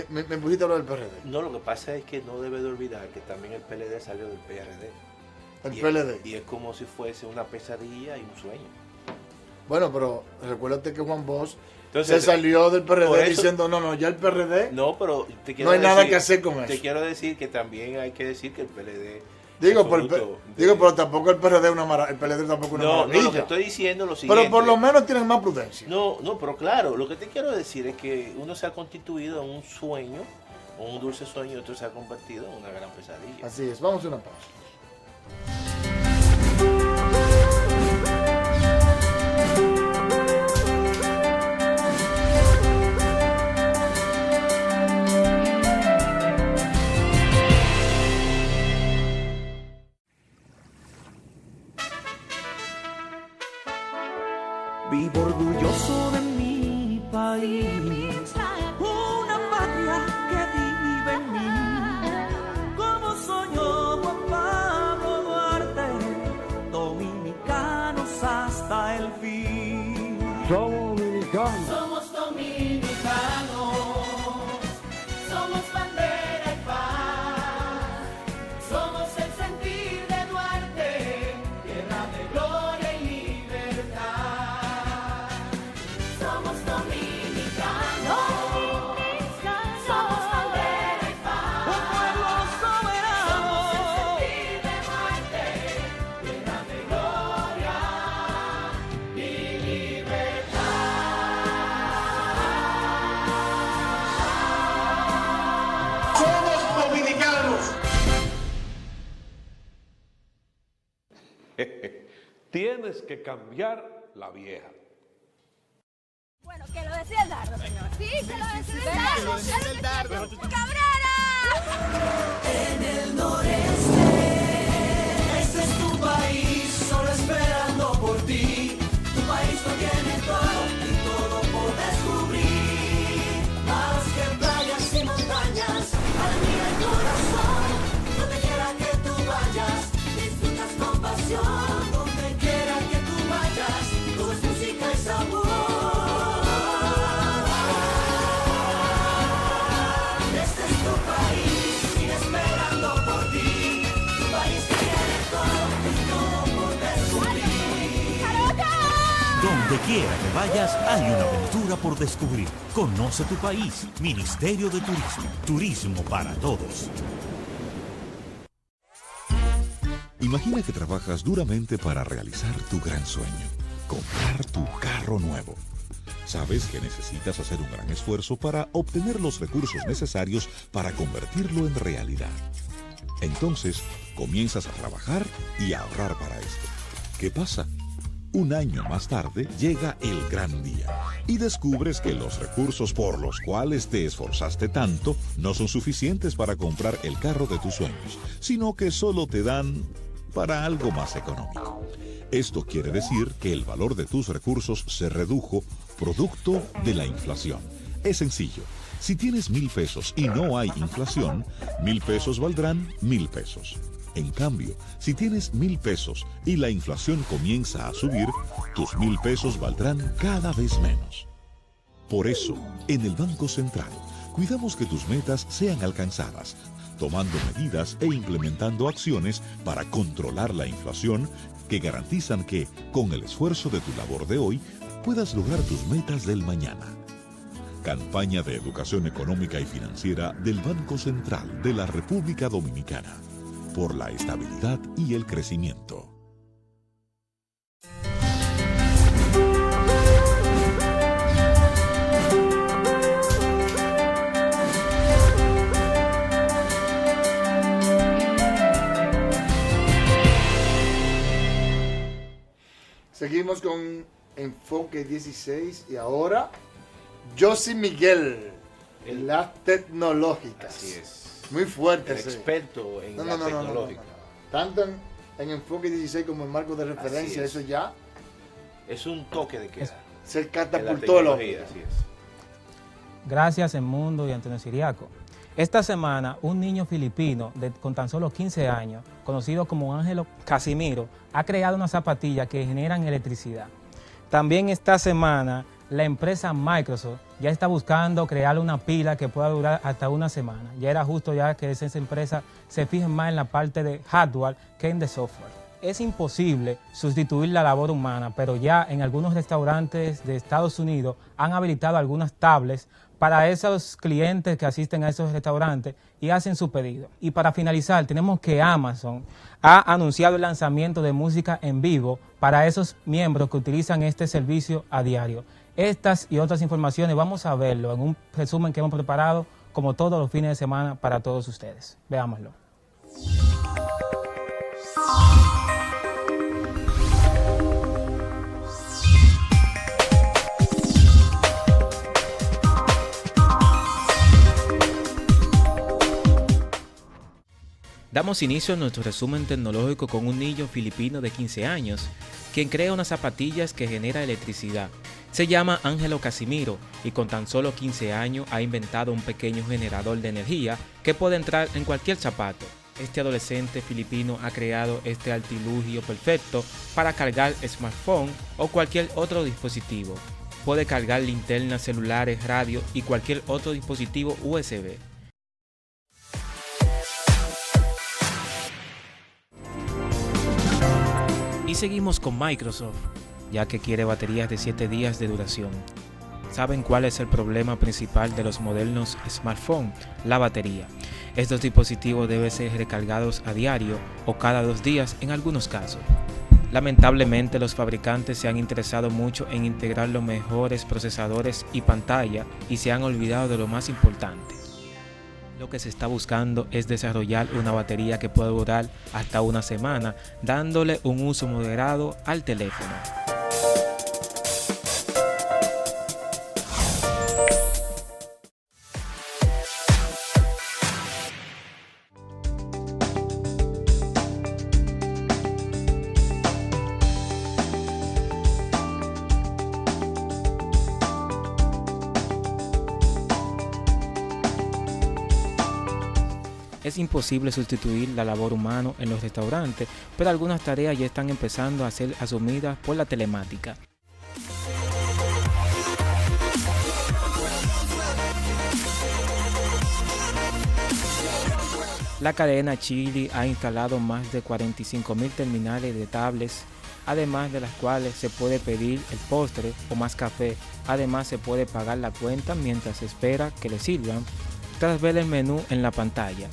Me pusiste a hablar del PRD. No, lo que pasa es que no debe de olvidar que también el PLD salió del PRD. El Y PLD. y es como si fuese una pesadilla y un sueño. Bueno, pero recuérdate que Juan Bosch Entonces, se salió del por PRD eso- diciendo, no, ya el PRD... No, pero te quiero No hay nada decir- que hacer con Te eso. quiero decir que también hay que decir que el PLD... Digo, es fruto pero tampoco el PRD es una maravilla. El PLD tampoco es una No, maravilla. lo que estoy diciendo es lo siguiente. Pero por lo menos tienen más prudencia. No, pero claro, lo que te quiero decir es que uno se ha constituido en un sueño, un dulce sueño, y otro se ha convertido en una gran pesadilla. Así es, vamos a una pausa. Vivo orgulloso de mi país, una patria que vive en mí. Como soñó Juan Pablo Duarte, dominicanos hasta el fin. Somos dominicanos. Somos dominicanos, somos bandera y paz, somos el sentir de Duarte, tierra de gloria y libertad. Somos dominicanos, somos bandera y paz, un pueblo soberano, somos el sentir de Duarte, tierra de gloria y libertad. Somos dominicanos. Tienes que cambiar la vieja. Bueno, que lo decía el Dardo, señor. Sí, que lo decía el Dardo. ¡Cabrera! En el noreste, este es tu país, solo esperando por ti. Tu país lo tiene todo y todo por descubrir. Más que playas y montañas, para mí el corazón. Donde quiera que tú vayas, disfrutas con pasión. Donde quiera que tú vayas, todo es música y sabor. Este es tu país, sigue esperando por ti. Tu país que tiene todo y todo por descubrir. Donde quiera que vayas, hay una aventura por descubrir. Conoce tu país. Ministerio de Turismo. Turismo para todos. Imagina que trabajas duramente para realizar tu gran sueño, comprar tu carro nuevo. Sabes que necesitas hacer un gran esfuerzo para obtener los recursos necesarios para convertirlo en realidad. Entonces, comienzas a trabajar y a ahorrar para esto. ¿Qué pasa? Un año más tarde llega el gran día y descubres que los recursos por los cuales te esforzaste tanto no son suficientes para comprar el carro de tus sueños, sino que solo te dan para algo más económico. Esto quiere decir que el valor de tus recursos se redujo producto de la inflación. Es sencillo. Si tienes 1,000 pesos y no hay inflación, 1,000 pesos valdrán 1,000 pesos. En cambio, si tienes 1,000 pesos y la inflación comienza a subir, tus 1,000 pesos valdrán cada vez menos. Por eso, en el Banco Central, cuidamos que tus metas sean alcanzadas, tomando medidas e implementando acciones para controlar la inflación que garantizan que, con el esfuerzo de tu labor de hoy, puedas lograr tus metas del mañana. Campaña de Educación Económica y Financiera del Banco Central de la República Dominicana, por la estabilidad y el crecimiento. Seguimos con Enfoque 16 y ahora Josy Miguel, en las tecnológicas. Así es. Muy fuerte. El experto en la tecnológica. Tanto en Enfoque 16 como en marco de referencia, eso ya es un toque de queda. Se catapultó el hombre. Así es. Gracias, Edmundo y Antonio Siriaco. Esta semana, un niño filipino con tan solo 15 años, conocido como Ángelo Casimiro, ha creado una zapatilla que generan electricidad. También esta semana, la empresa Microsoft ya está buscando crear una pila que pueda durar hasta una semana. Ya era justo ya que esa empresa se fije más en la parte de hardware que en de software. Es imposible sustituir la labor humana, pero ya en algunos restaurantes de Estados Unidos han habilitado algunas tablets para esos clientes que asisten a esos restaurantes y hacen su pedido. Y para finalizar, tenemos que Amazon ha anunciado el lanzamiento de música en vivo para esos miembros que utilizan este servicio a diario. Estas y otras informaciones vamos a verlo en un resumen que hemos preparado como todos los fines de semana para todos ustedes. Veámoslo. Damos inicio a nuestro resumen tecnológico con un niño filipino de 15 años, quien crea unas zapatillas que genera electricidad. Se llama Ángelo Casimiro y con tan solo 15 años ha inventado un pequeño generador de energía que puede entrar en cualquier zapato. Este adolescente filipino ha creado este artilugio perfecto para cargar smartphone o cualquier otro dispositivo. Puede cargar linternas, celulares, radio y cualquier otro dispositivo USB. Y seguimos con Microsoft, ya que quiere baterías de 7 días de duración. ¿Saben cuál es el problema principal de los modernos smartphones? La batería. Estos dispositivos deben ser recargados a diario o cada 2 días en algunos casos. Lamentablemente, los fabricantes se han interesado mucho en integrar los mejores procesadores y pantalla y se han olvidado de lo más importante. Lo que se está buscando es desarrollar una batería que pueda durar hasta una semana, dándole un uso moderado al teléfono. Es imposible sustituir la labor humana en los restaurantes, pero algunas tareas ya están empezando a ser asumidas por la telemática. La cadena Chili ha instalado más de 45,000 terminales de tablets, además de las cuales se puede pedir el postre o más café. Además se puede pagar la cuenta mientras se espera que le sirvan, tras ver el menú en la pantalla.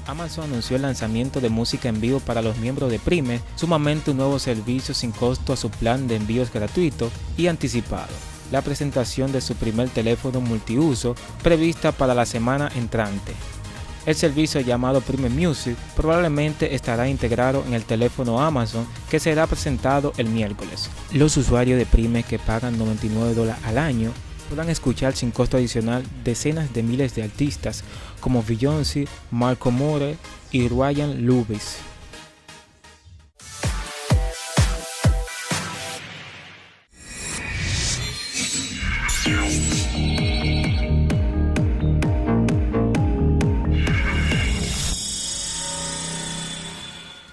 Amazon anunció el lanzamiento de música en vivo para los miembros de Prime, sumamente un nuevo servicio sin costo a su plan de envíos gratuito y anticipado. La presentación de su primer teléfono multiuso prevista para la semana entrante. El servicio llamado Prime Music probablemente estará integrado en el teléfono Amazon que será presentado el miércoles. Los usuarios de Prime que pagan $99 al año podrán escuchar sin costo adicional decenas de miles de artistas como Beyoncé, Marco More y Ryan Lewis.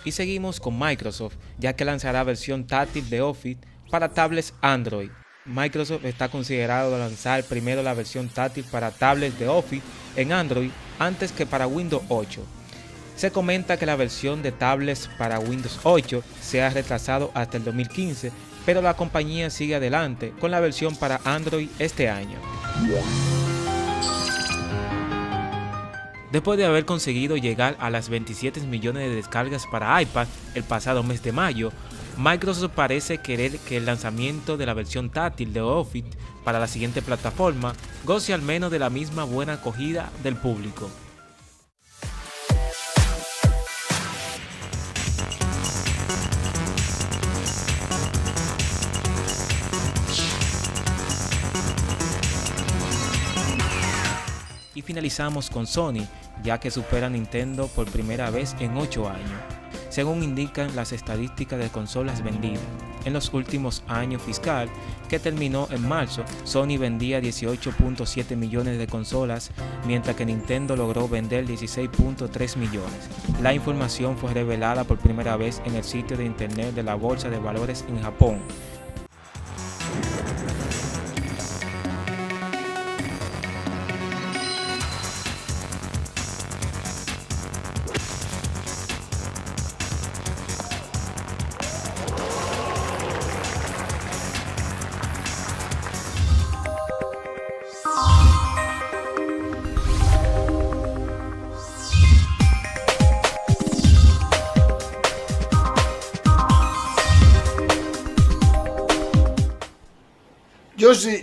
Y seguimos con Microsoft, ya que lanzará versión táctil de Office para tablets Android. Microsoft está considerado lanzar primero la versión táctil para tablets de Office en Android antes que para Windows 8. Se comenta que la versión de tablets para Windows 8 se ha retrasado hasta el 2015, pero la compañía sigue adelante con la versión para Android este año. Después de haber conseguido llegar a las 27 millones de descargas para iPad el pasado mes de mayo, Microsoft parece querer que el lanzamiento de la versión táctil de Office para la siguiente plataforma goce al menos de la misma buena acogida del público. Y finalizamos con Sony, ya que supera a Nintendo por primera vez en 8 años. Según indican las estadísticas de consolas vendidas, en los últimos años fiscal, que terminó en marzo, Sony vendía 18.7 millones de consolas, mientras que Nintendo logró vender 16.3 millones. La información fue revelada por primera vez en el sitio de internet de la Bolsa de Valores en Japón.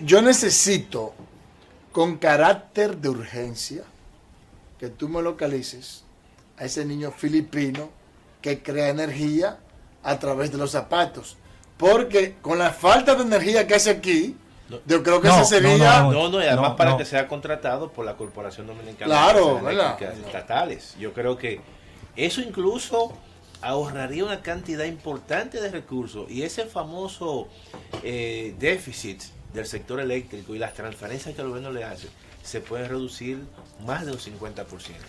Yo necesito, con carácter de urgencia, que tú me localices a ese niño filipino que crea energía a través de los zapatos. Porque con la falta de energía que hace aquí, yo creo que ese sería... y además para que sea contratado por la Corporación Dominicana de Eléctricas Estatales. Yo creo que eso incluso ahorraría una cantidad importante de recursos, y ese famoso déficit del sector eléctrico y las transferencias que el gobierno le hace se pueden reducir más de un 50%,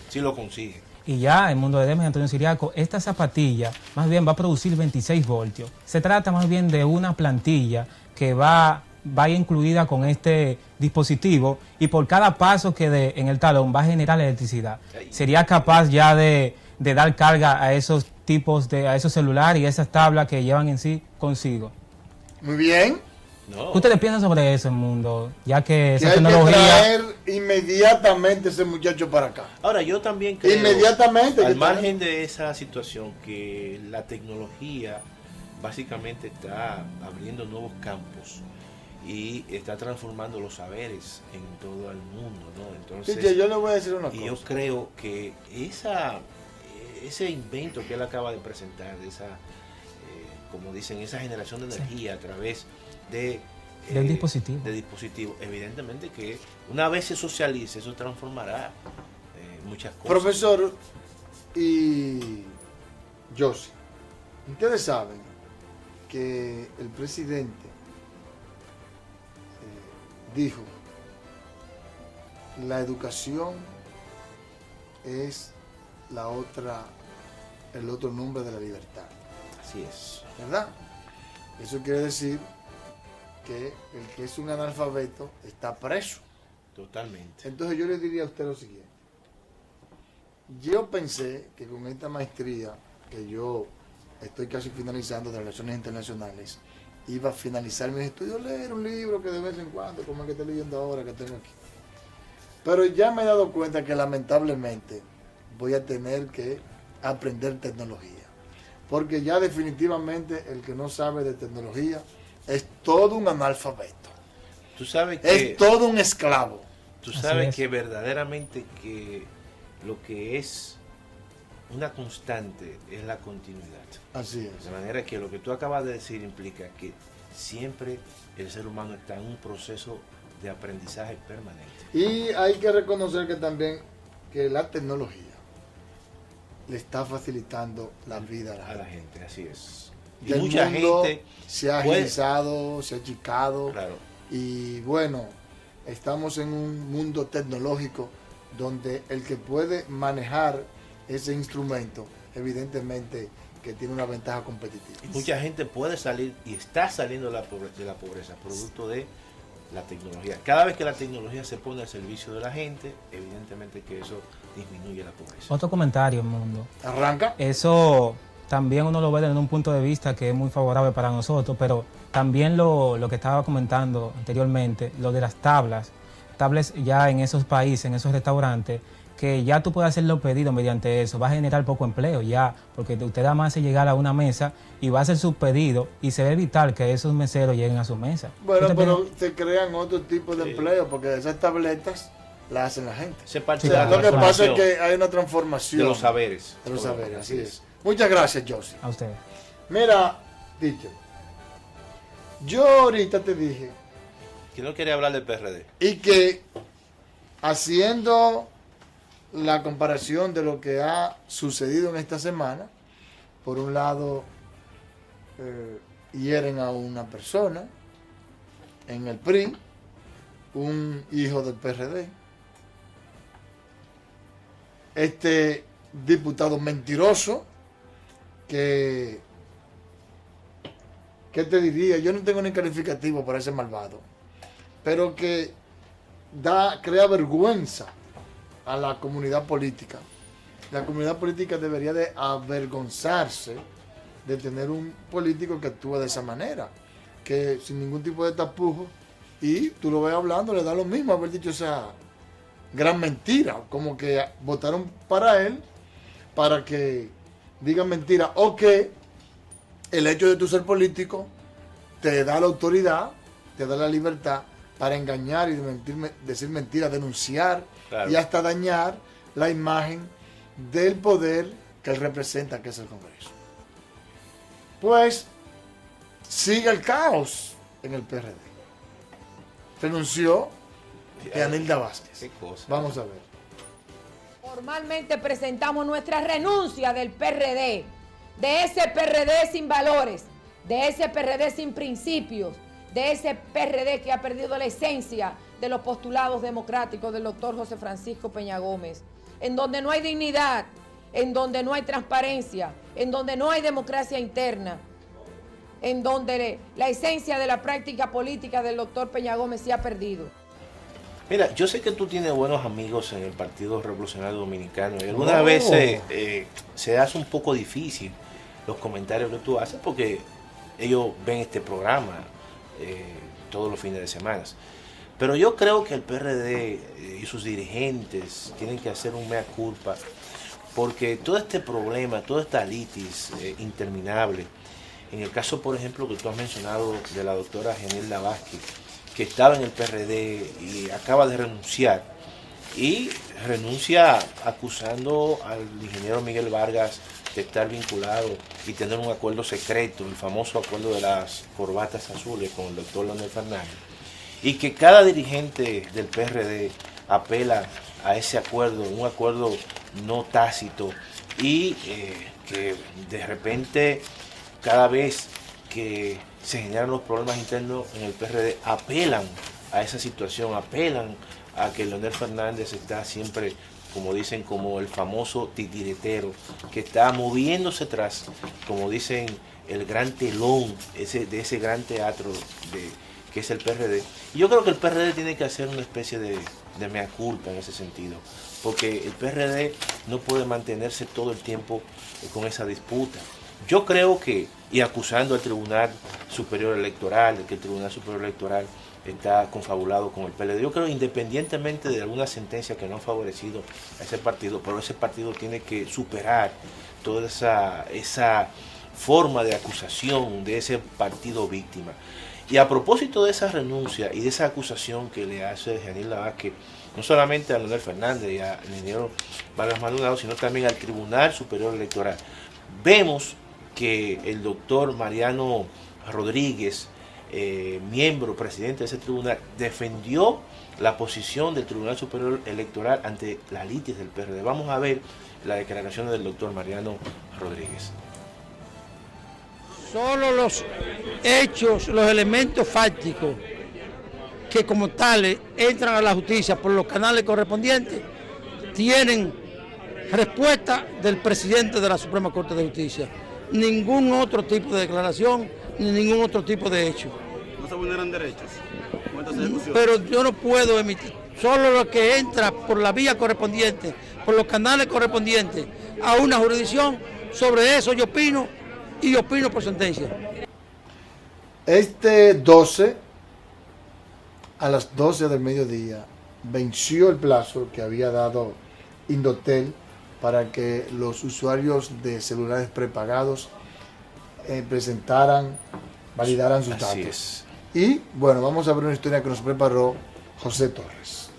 si lo consigue. Y ya en Mundo de Demes, Antonio Siriaco, esta zapatilla más bien va a producir 26 voltios. Se trata más bien de una plantilla que vaya incluida con este dispositivo, y por cada paso que dé en el talón va a generar electricidad. Sería capaz ya de dar carga a esos tipos a esos celulares y a esas tablas que llevan en sí consigo. Muy bien. ¿Qué ustedes piensan sobre eso, Mundo? Ya que esa hay tecnología... que traer inmediatamente ese muchacho para acá. Ahora, yo también creo, inmediatamente, al margen de esa situación, que la tecnología básicamente está abriendo nuevos campos y está transformando los saberes en todo el mundo, ¿no? Entonces, sí, yo le voy a decir una cosa. Yo creo que ese invento que él acaba de presentar, como dicen, esa generación de energía a través del dispositivo, evidentemente que una vez se socialice, eso transformará muchas cosas. Profesor y Josie, ustedes saben que el presidente dijo: la educación es el otro nombre de la libertad. Así es. ¿Verdad? Eso quiere decir que el que es un analfabeto está preso. Totalmente. Entonces yo le diría a usted lo siguiente. Yo pensé que con esta maestría que yo estoy casi finalizando de Relaciones Internacionales, iba a finalizar mis estudios, leer un libro que de vez en cuando, como el que estoy leyendo ahora que tengo aquí. Pero ya me he dado cuenta que lamentablemente voy a tener que aprender tecnología. Porque ya definitivamente el que no sabe de tecnología es todo un analfabeto. Tú sabes que es todo un esclavo. Tú sabes que verdaderamente que lo que es una constante es la continuidad. Así es. De manera que lo que tú acabas de decir implica que siempre el ser humano está en un proceso de aprendizaje permanente. Y hay que reconocer que también que la tecnología le está facilitando la vida a la gente. Así es. Y mucha gente se ha agilizado, se ha achicado. Claro. Y bueno, estamos en un mundo tecnológico donde el que puede manejar ese instrumento, evidentemente que tiene una ventaja competitiva. Y mucha gente puede salir y está saliendo de la pobreza, producto de la tecnología. Cada vez que la tecnología se pone al servicio de la gente, evidentemente que eso disminuye la pobreza. Otro comentario, Mundo. Arranca. Eso también uno lo ve desde un punto de vista que es muy favorable para nosotros, pero también lo que estaba comentando anteriormente, lo de las tablas ya en esos países, en esos restaurantes, que ya tú puedes hacer los pedidos mediante eso, va a generar poco empleo ya, porque usted nada más hace llegar a una mesa y va a hacer su pedido y se va a evitar que esos meseros lleguen a su mesa. Bueno, pero se crean otro tipo de empleo, porque esas tabletas las hacen la gente. Lo que pasa es que hay una transformación de los saberes. De los saberes, así es. Muchas gracias, Josie. A usted. Mira, Dicho, yo ahorita te dije que no quería hablar del PRD. Y que haciendo la comparación de lo que ha sucedido en esta semana, por un lado hieren a una persona en el PRI, un hijo del PRD, este diputado mentiroso que, ¿qué te diría? Yo no tengo ni calificativo para ese malvado, pero que crea vergüenza a la comunidad política. La comunidad política debería de avergonzarse de tener un político que actúa de esa manera, que sin ningún tipo de tapujo, y tú lo ves hablando, le da lo mismo haber dicho esa gran mentira, como que votaron para él para que digan mentira, o que el hecho de tu ser político te da la autoridad, te da la libertad para engañar y decir mentiras, denunciar, claro, y hasta dañar la imagen del poder que él representa, que es el Congreso. Pues sigue el caos en el PRD. Renunció Yanilda Vázquez. Vamos a ver. Formalmente presentamos nuestra renuncia del PRD, de ese PRD sin valores, de ese PRD sin principios, de ese PRD que ha perdido la esencia de los postulados democráticos del doctor José Francisco Peña Gómez, en donde no hay dignidad, en donde no hay transparencia, en donde no hay democracia interna, en donde la esencia de la práctica política del doctor Peña Gómez se ha perdido. Mira, yo sé que tú tienes buenos amigos en el Partido Revolucionario Dominicano y algunas veces se hace un poco difícil los comentarios que tú haces porque ellos ven este programa todos los fines de semana. Pero yo creo que el PRD y sus dirigentes tienen que hacer un mea culpa porque todo este problema, toda esta litis interminable, en el caso, por ejemplo, que tú has mencionado de la doctora Yanilda Vázquez, que estaba en el PRD y acaba de renunciar, y renuncia acusando al ingeniero Miguel Vargas de estar vinculado y tener un acuerdo secreto, el famoso acuerdo de las corbatas azules con el doctor Leonel Fernández, y que cada dirigente del PRD apela a ese acuerdo, un acuerdo no tácito, y que de repente cada vez que se generan los problemas internos en el PRD, apelan a esa situación, apelan a que Leonel Fernández está siempre, como dicen, como el famoso titiritero, que está moviéndose tras, como dicen, el gran telón de ese gran teatro que es el PRD. Y yo creo que el PRD tiene que hacer una especie de mea culpa en ese sentido, porque el PRD no puede mantenerse todo el tiempo con esa disputa. Yo creo que, y acusando al Tribunal Superior Electoral, de que el Tribunal Superior Electoral está confabulado con el PLD, yo creo, independientemente de alguna sentencia que no ha favorecido a ese partido, pero ese partido tiene que superar toda esa forma de acusación de ese partido víctima. Y a propósito de esa renuncia y de esa acusación que le hace Yanilda Vázquez, no solamente a Leonel Fernández y al ingeniero Vargas Maldonado, sino también al Tribunal Superior Electoral, vemos que el doctor Mariano Rodríguez, miembro, presidente de ese tribunal, defendió la posición del Tribunal Superior Electoral ante las litis del PRD. Vamos a ver la declaración del doctor Mariano Rodríguez. Solo los hechos, los elementos fácticos que como tales entran a la justicia por los canales correspondientes, tienen respuesta del presidente de la Suprema Corte de Justicia. Ningún otro tipo de declaración, ni ningún otro tipo de hecho. ¿No se vulneran derechos? Pero yo no puedo emitir, solo lo que entra por la vía correspondiente, por los canales correspondientes a una jurisdicción, sobre eso yo opino y opino por sentencia. Este 12, a las 12 del mediodía, venció el plazo que había dado Indotel para que los usuarios de celulares prepagados validaran sus datos. Es. Y bueno, vamos a ver una historia que nos preparó José Torres.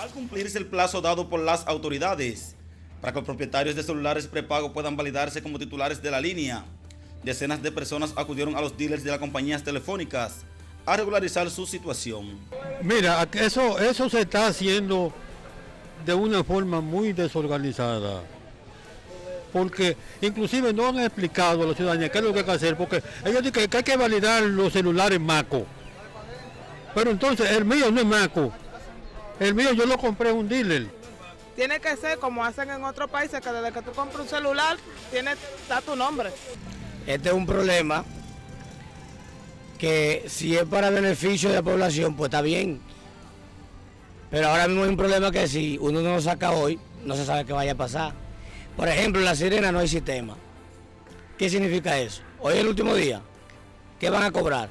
Al cumplirse el plazo dado por las autoridades para que los propietarios de celulares prepago puedan validarse como titulares de la línea, decenas de personas acudieron a los dealers de las compañías telefónicas a regularizar su situación. Mira, eso se está haciendo de una forma muy desorganizada, porque inclusive no han explicado a la ciudadanía qué es lo que hay que hacer, porque ellos dicen que hay que validar los celulares Maco, pero entonces el mío no es Maco, el mío yo lo compré en un dealer. Tiene que ser como hacen en otros países, que desde que tú compras un celular, está tu nombre. Este es un problema que si es para beneficio de la población, pues está bien. Pero ahora mismo hay un problema que si uno no lo saca hoy, no se sabe qué vaya a pasar. Por ejemplo, en La Sirena no hay sistema. ¿Qué significa eso? Hoy es el último día. ¿Qué van a cobrar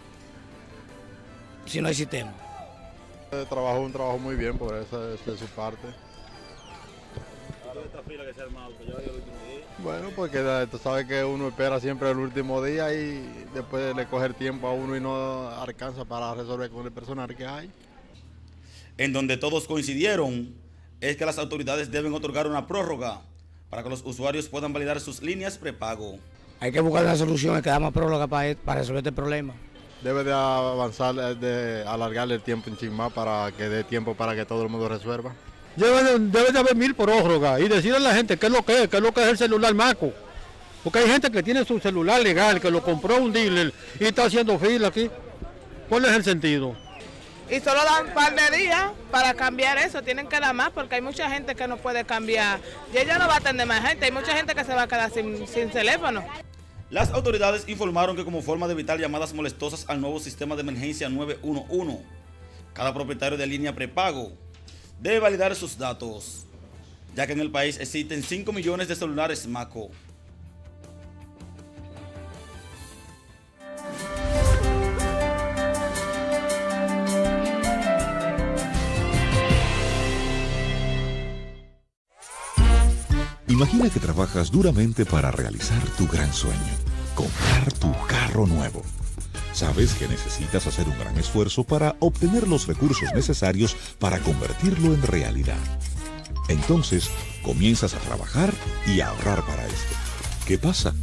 si no hay sistema? Trabajó un trabajo muy bien por eso, de su parte. Bueno, porque tú sabes que uno espera siempre el último día y después le coge el tiempo a uno y no alcanza para resolver con el personal que hay. En donde todos coincidieron es que las autoridades deben otorgar una prórroga para que los usuarios puedan validar sus líneas prepago. Hay que buscar una solución, hay que dar más prórroga para resolver este problema. Debe de avanzar, de alargarle el tiempo en chismá para que dé tiempo para que todo el mundo resuelva. Debe de haber 1000 prórrogas y decirle a la gente qué es lo que es el celular Maco. Porque hay gente que tiene su celular legal, que lo compró un dealer y está haciendo fila aquí. ¿Cuál es el sentido? Y solo dan un par de días para cambiar eso, tienen que dar más porque hay mucha gente que no puede cambiar. Y ella no va a atender más gente, hay mucha gente que se va a quedar sin teléfono. Las autoridades informaron que como forma de evitar llamadas molestosas al nuevo sistema de emergencia 911, cada propietario de línea prepago debe validar sus datos, ya que en el país existen 5 millones de celulares Maco. Imagina que trabajas duramente para realizar tu gran sueño, comprar tu carro nuevo. Sabes que necesitas hacer un gran esfuerzo para obtener los recursos necesarios para convertirlo en realidad. Entonces, comienzas a trabajar y a ahorrar para esto. ¿Qué pasa?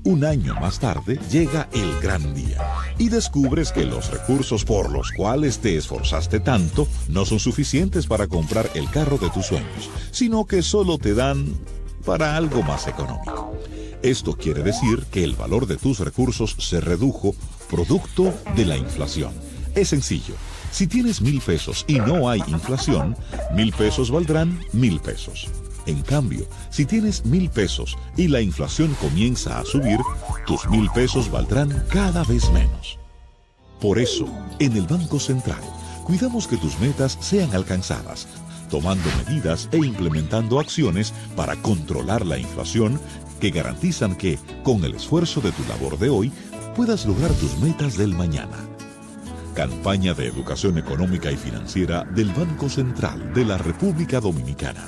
Un año más tarde llega el gran día y descubres que los recursos por los cuales te esforzaste tanto no son suficientes para comprar el carro de tus sueños, sino que solo te dan para algo más económico. Esto quiere decir que el valor de tus recursos se redujo producto de la inflación. Es sencillo. Si tienes 1,000 pesos y no hay inflación, 1,000 pesos valdrán 1,000 pesos. En cambio, si tienes 1,000 pesos y la inflación comienza a subir, tus 1,000 pesos valdrán cada vez menos. Por eso, en el Banco Central, cuidamos que tus metas sean alcanzadas, tomando medidas e implementando acciones para controlar la inflación que garantizan que, con el esfuerzo de tu labor de hoy, puedas lograr tus metas del mañana. Campaña de Educación Económica y Financiera del Banco Central de la República Dominicana.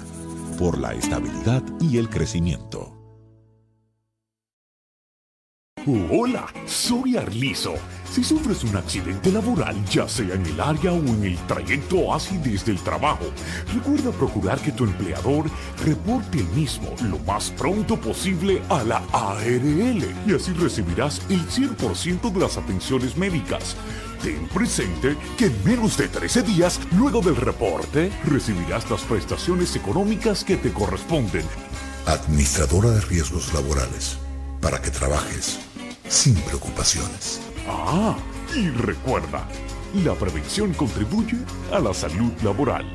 Por la estabilidad y el crecimiento. Hola, soy Arlizo. Si sufres un accidente laboral, ya sea en el área o en el trayecto hacia y desde el trabajo, recuerda procurar que tu empleador reporte el mismo lo más pronto posible a la ARL y así recibirás el 100% de las atenciones médicas. Ten presente que en menos de 13 días, luego del reporte, recibirás las prestaciones económicas que te corresponden. Administradora de Riesgos Laborales, para que trabajes sin preocupaciones. Ah, y recuerda, La prevención contribuye a la salud laboral.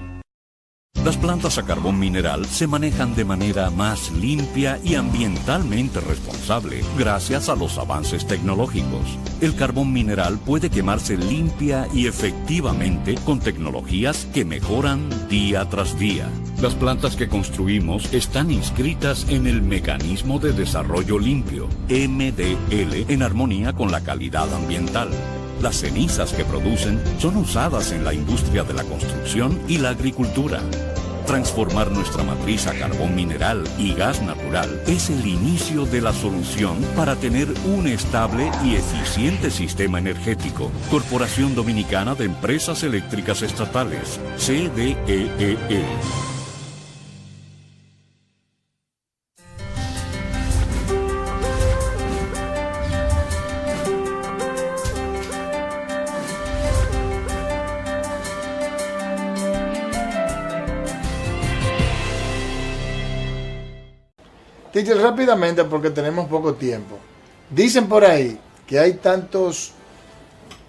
Las plantas a carbón mineral se manejan de manera más limpia y ambientalmente responsable gracias a los avances tecnológicos. El carbón mineral puede quemarse limpia y efectivamente con tecnologías que mejoran día tras día. Las plantas que construimos están inscritas en el Mecanismo de Desarrollo Limpio, MDL, en armonía con la calidad ambiental. Las cenizas que producen son usadas en la industria de la construcción y la agricultura. Transformar nuestra matriz a carbón mineral y gas natural es el inicio de la solución para tener un estable y eficiente sistema energético. Corporación Dominicana de Empresas Eléctricas Estatales, CDEE. Teacher, rápidamente porque tenemos poco tiempo. Dicen por ahí que hay tantos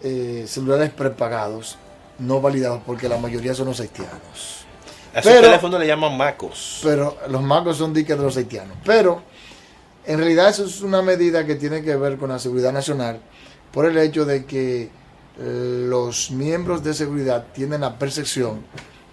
celulares prepagados, no validados, porque la mayoría son los haitianos. A esos teléfonos le llaman macos. Pero los macos son diques de los haitianos. Pero en realidad eso es una medida que tiene que ver con la seguridad nacional, por el hecho de que los miembros de seguridad tienen la percepción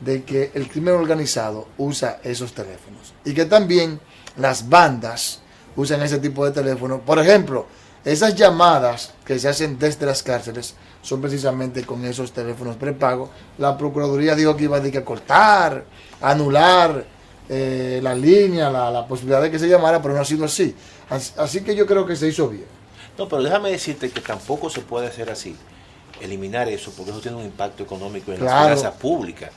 de que el crimen organizado usa esos teléfonos y que también las bandas usan ese tipo de teléfonos. Por ejemplo, esas llamadas que se hacen desde las cárceles son precisamente con esos teléfonos prepago. La Procuraduría dijo que iba a cortar, anular la línea, la posibilidad de que se llamara, pero no ha sido así. Así que yo creo que se hizo bien. No, pero déjame decirte que tampoco se puede hacer así, eliminar eso, porque eso tiene un impacto económico en la finanza pública.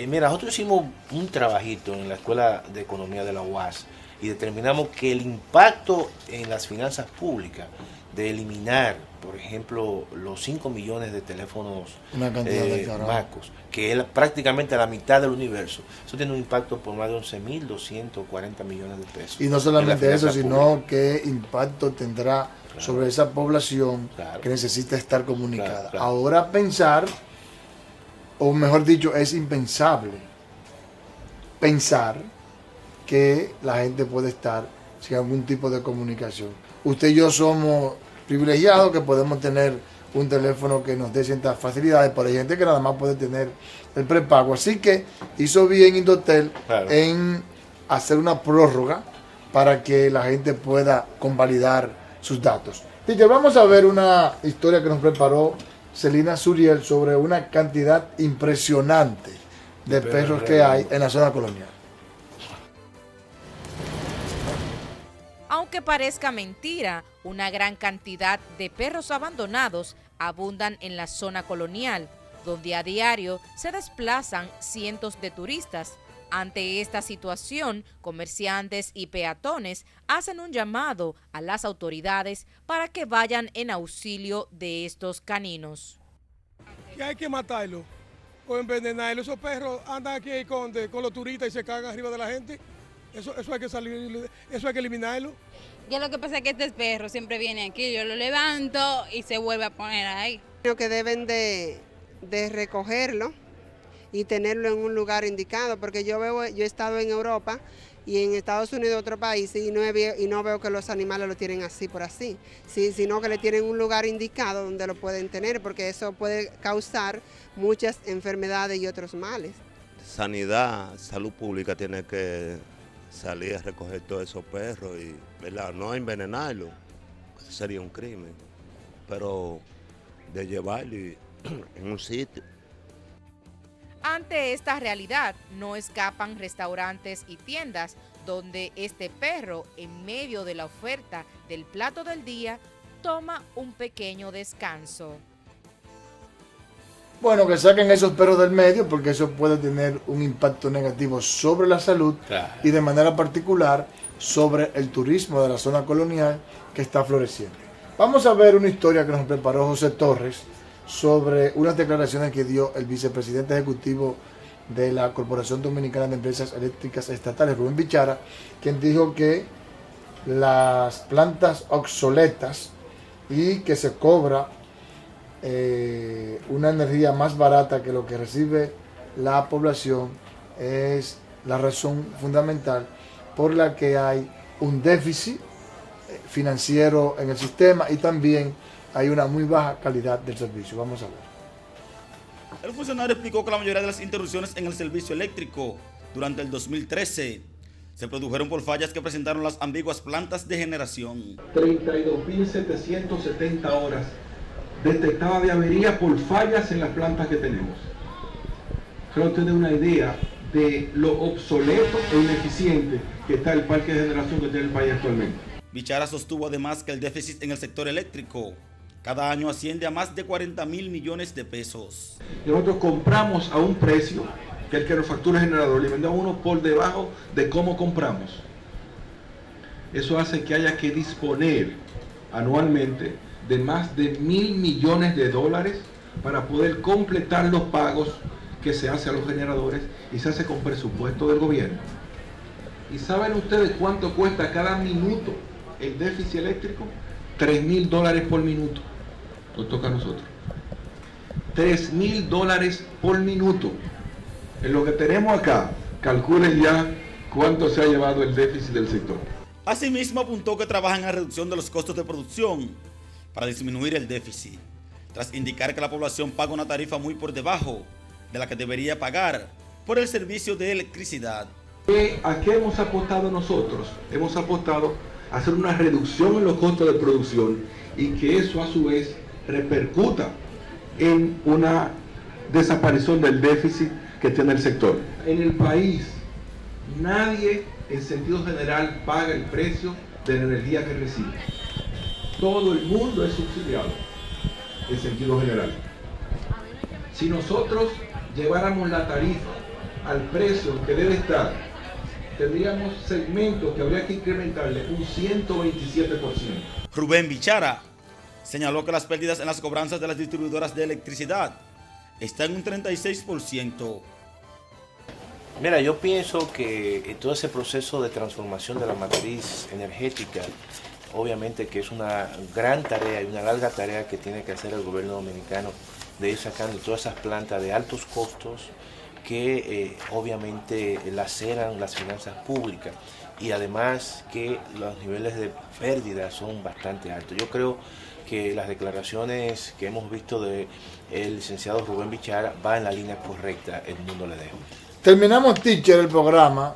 Mira, nosotros hicimos un trabajito en la Escuela de Economía de la UAS y determinamos que el impacto en las finanzas públicas de eliminar, por ejemplo, los 5 millones de teléfonos macos, que es prácticamente la mitad del universo, eso tiene un impacto por más de 11.240 millones de pesos. Y no solamente eso, sino qué impacto tendrá sobre esa población que necesita estar comunicada. Ahora pensar, o mejor dicho, es impensable pensar que la gente puede estar sin algún tipo de comunicación. Usted y yo somos privilegiados que podemos tener un teléfono que nos dé ciertas facilidades, pero hay gente que nada más puede tener el prepago. Así que hizo bien Indotel en hacer una prórroga para que la gente pueda convalidar sus datos. Teacher, vamos a ver una historia que nos preparó Celina Suriel sobre una cantidad impresionante de perros que hay en la zona colonial. Aunque parezca mentira, una gran cantidad de perros abandonados abundan en la zona colonial, donde a diario se desplazan cientos de turistas. Ante esta situación, comerciantes y peatones hacen un llamado a las autoridades para que vayan en auxilio de estos caninos. Que hay que matarlo o envenenarlo. Esos perros andan aquí con los turistas y se cagan arriba de la gente. Eso hay que salir, eso hay que eliminarlo. Ya lo que pasa es que este perro siempre viene aquí, yo lo levanto y se vuelve a poner ahí. Creo que deben de recogerlo y tenerlo en un lugar indicado, porque yo he estado en Europa y en Estados Unidos, otro país, y no veo que los animales lo tienen así por así, sino que le tienen un lugar indicado donde lo pueden tener, porque eso puede causar muchas enfermedades y otros males. Sanidad, salud pública tiene que salir a recoger todos esos perros y, ¿verdad?, no envenenarlo, eso sería un crimen, pero de llevarlo en un sitio. Ante esta realidad, no escapan restaurantes y tiendas donde este perro, en medio de la oferta del plato del día, toma un pequeño descanso. Bueno, que saquen esos perros del medio, porque eso puede tener un impacto negativo sobre la salud y de manera particular sobre el turismo de la zona colonial que está floreciendo. Vamos a ver una historia que nos preparó José Torres sobre unas declaraciones que dio el vicepresidente ejecutivo de la Corporación Dominicana de Empresas Eléctricas Estatales, Rubén Bichara, quien dijo que las plantas obsoletas y que se cobra una energía más barata que lo que recibe la población es la razón fundamental por la que hay un déficit financiero en el sistema y también hay una muy baja calidad del servicio. Vamos a ver. El funcionario explicó que la mayoría de las interrupciones en el servicio eléctrico durante el 2013 se produjeron por fallas que presentaron las ambiguas plantas de generación. 32.770 horas detectadas de avería por fallas en las plantas que tenemos. Solo tener una idea de lo obsoleto e ineficiente que está el parque de generación que tiene el país actualmente. Bichara sostuvo además que el déficit en el sector eléctrico cada año asciende a más de 40.000 millones de pesos. Nosotros compramos a un precio que el que nos factura el generador, le vendemos uno por debajo de cómo compramos. Eso hace que haya que disponer anualmente de más de 1.000 millones de dólares para poder completar los pagos que se hace a los generadores y se hace con presupuesto del gobierno. ¿Y saben ustedes cuánto cuesta cada minuto el déficit eléctrico? $3.000 por minuto. Nos toca a nosotros. $3.000 por minuto. En lo que tenemos acá, calculen ya cuánto se ha llevado el déficit del sector. Asimismo, apuntó que trabajan en la reducción de los costos de producción para disminuir el déficit, tras indicar que la población paga una tarifa muy por debajo de la que debería pagar por el servicio de electricidad. ¿A qué hemos apostado nosotros? Hemos apostado a hacer una reducción en los costos de producción y que eso a su vez repercuta en una desaparición del déficit que tiene el sector. En el país, nadie en sentido general paga el precio de la energía que recibe. Todo el mundo es subsidiado en sentido general. Si nosotros lleváramos la tarifa al precio que debe estar, tendríamos segmentos que habría que incrementarle un 127%. Rubén Bichara señaló que las pérdidas en las cobranzas de las distribuidoras de electricidad están en un 36%. Mira, yo pienso que todo ese proceso de transformación de la matriz energética, obviamente que es una gran tarea y una larga tarea que tiene que hacer el gobierno dominicano, de ir sacando todas esas plantas de altos costos que obviamente laceran las finanzas públicas y además que los niveles de pérdida son bastante altos. Yo creo que las declaraciones que hemos visto del licenciado Rubén Bichara va en la línea correcta, el mundo le dejo. Terminamos, teacher, el programa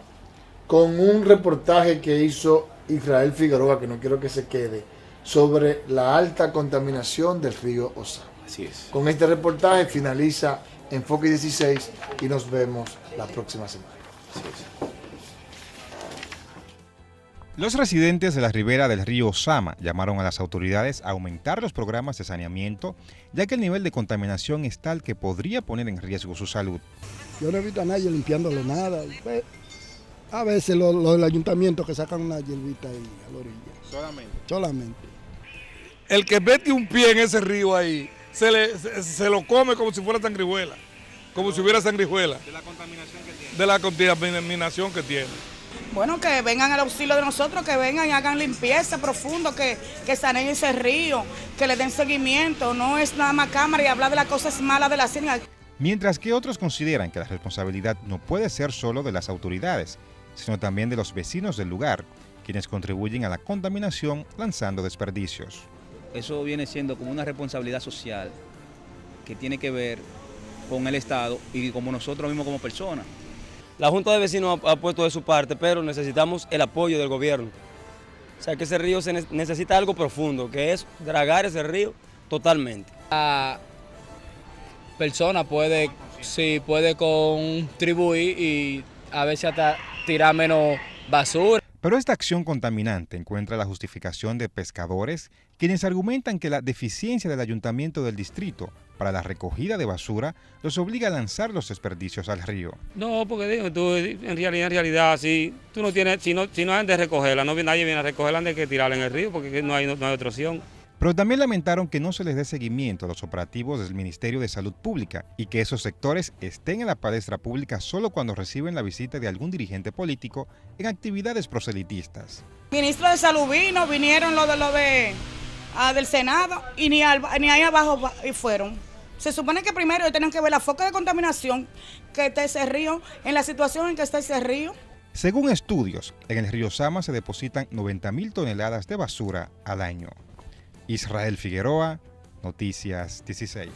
con un reportaje que hizo Israel Figueroa, que no quiero que se quede, sobre la alta contaminación del río Osama. Así es. Con este reportaje finaliza Enfoque 16 y nos vemos la próxima semana. Así es. Los residentes de la ribera del río Osama llamaron a las autoridades a aumentar los programas de saneamiento, ya que el nivel de contaminación es tal que podría poner en riesgo su salud. Yo no he visto a nadie limpiándolo nada. A veces los del ayuntamiento que sacan una hierbita ahí a la orilla. Solamente. El que mete un pie en ese río ahí, se lo come como si fuera sanguijuela. Como si hubiera sanguijuela. De la contaminación que tiene. De la contaminación que tiene. Bueno, que vengan al auxilio de nosotros, que vengan y hagan limpieza profunda, que saneen ese río, que le den seguimiento. No es nada más cámara y hablar de las cosas malas de la ciencia. Mientras que otros consideran que la responsabilidad no puede ser solo de las autoridades, sino también de los vecinos del lugar, quienes contribuyen a la contaminación lanzando desperdicios. Eso viene siendo como una responsabilidad social que tiene que ver con el Estado y como nosotros mismos como personas. La Junta de Vecinos ha puesto de su parte, pero necesitamos el apoyo del gobierno. O sea que ese río necesita algo profundo, que es dragar ese río totalmente. La persona puede contribuir y a veces hasta tirar menos basura. Pero esta acción contaminante encuentra la justificación de pescadores, quienes argumentan que la deficiencia del ayuntamiento del distrito para la recogida de basura los obliga a lanzar los desperdicios al río. No, porque digo, tú en realidad si tú no tienes, si no han de recogerla, nadie viene a recogerla, han de que tirarla en el río porque no hay otra opción. Pero también lamentaron que no se les dé seguimiento a los operativos del Ministerio de Salud Pública y que esos sectores estén en la palestra pública solo cuando reciben la visita de algún dirigente político en actividades proselitistas. El ministro de Salud vinieron lo de del Senado y ni ahí abajo fueron. Se supone que primero ellos tienen que ver la foca de contaminación que está ese río, en la situación en que está ese río. Según estudios, en el río Sama se depositan 90.000 toneladas de basura al año. Israel Figueroa, Noticias 16.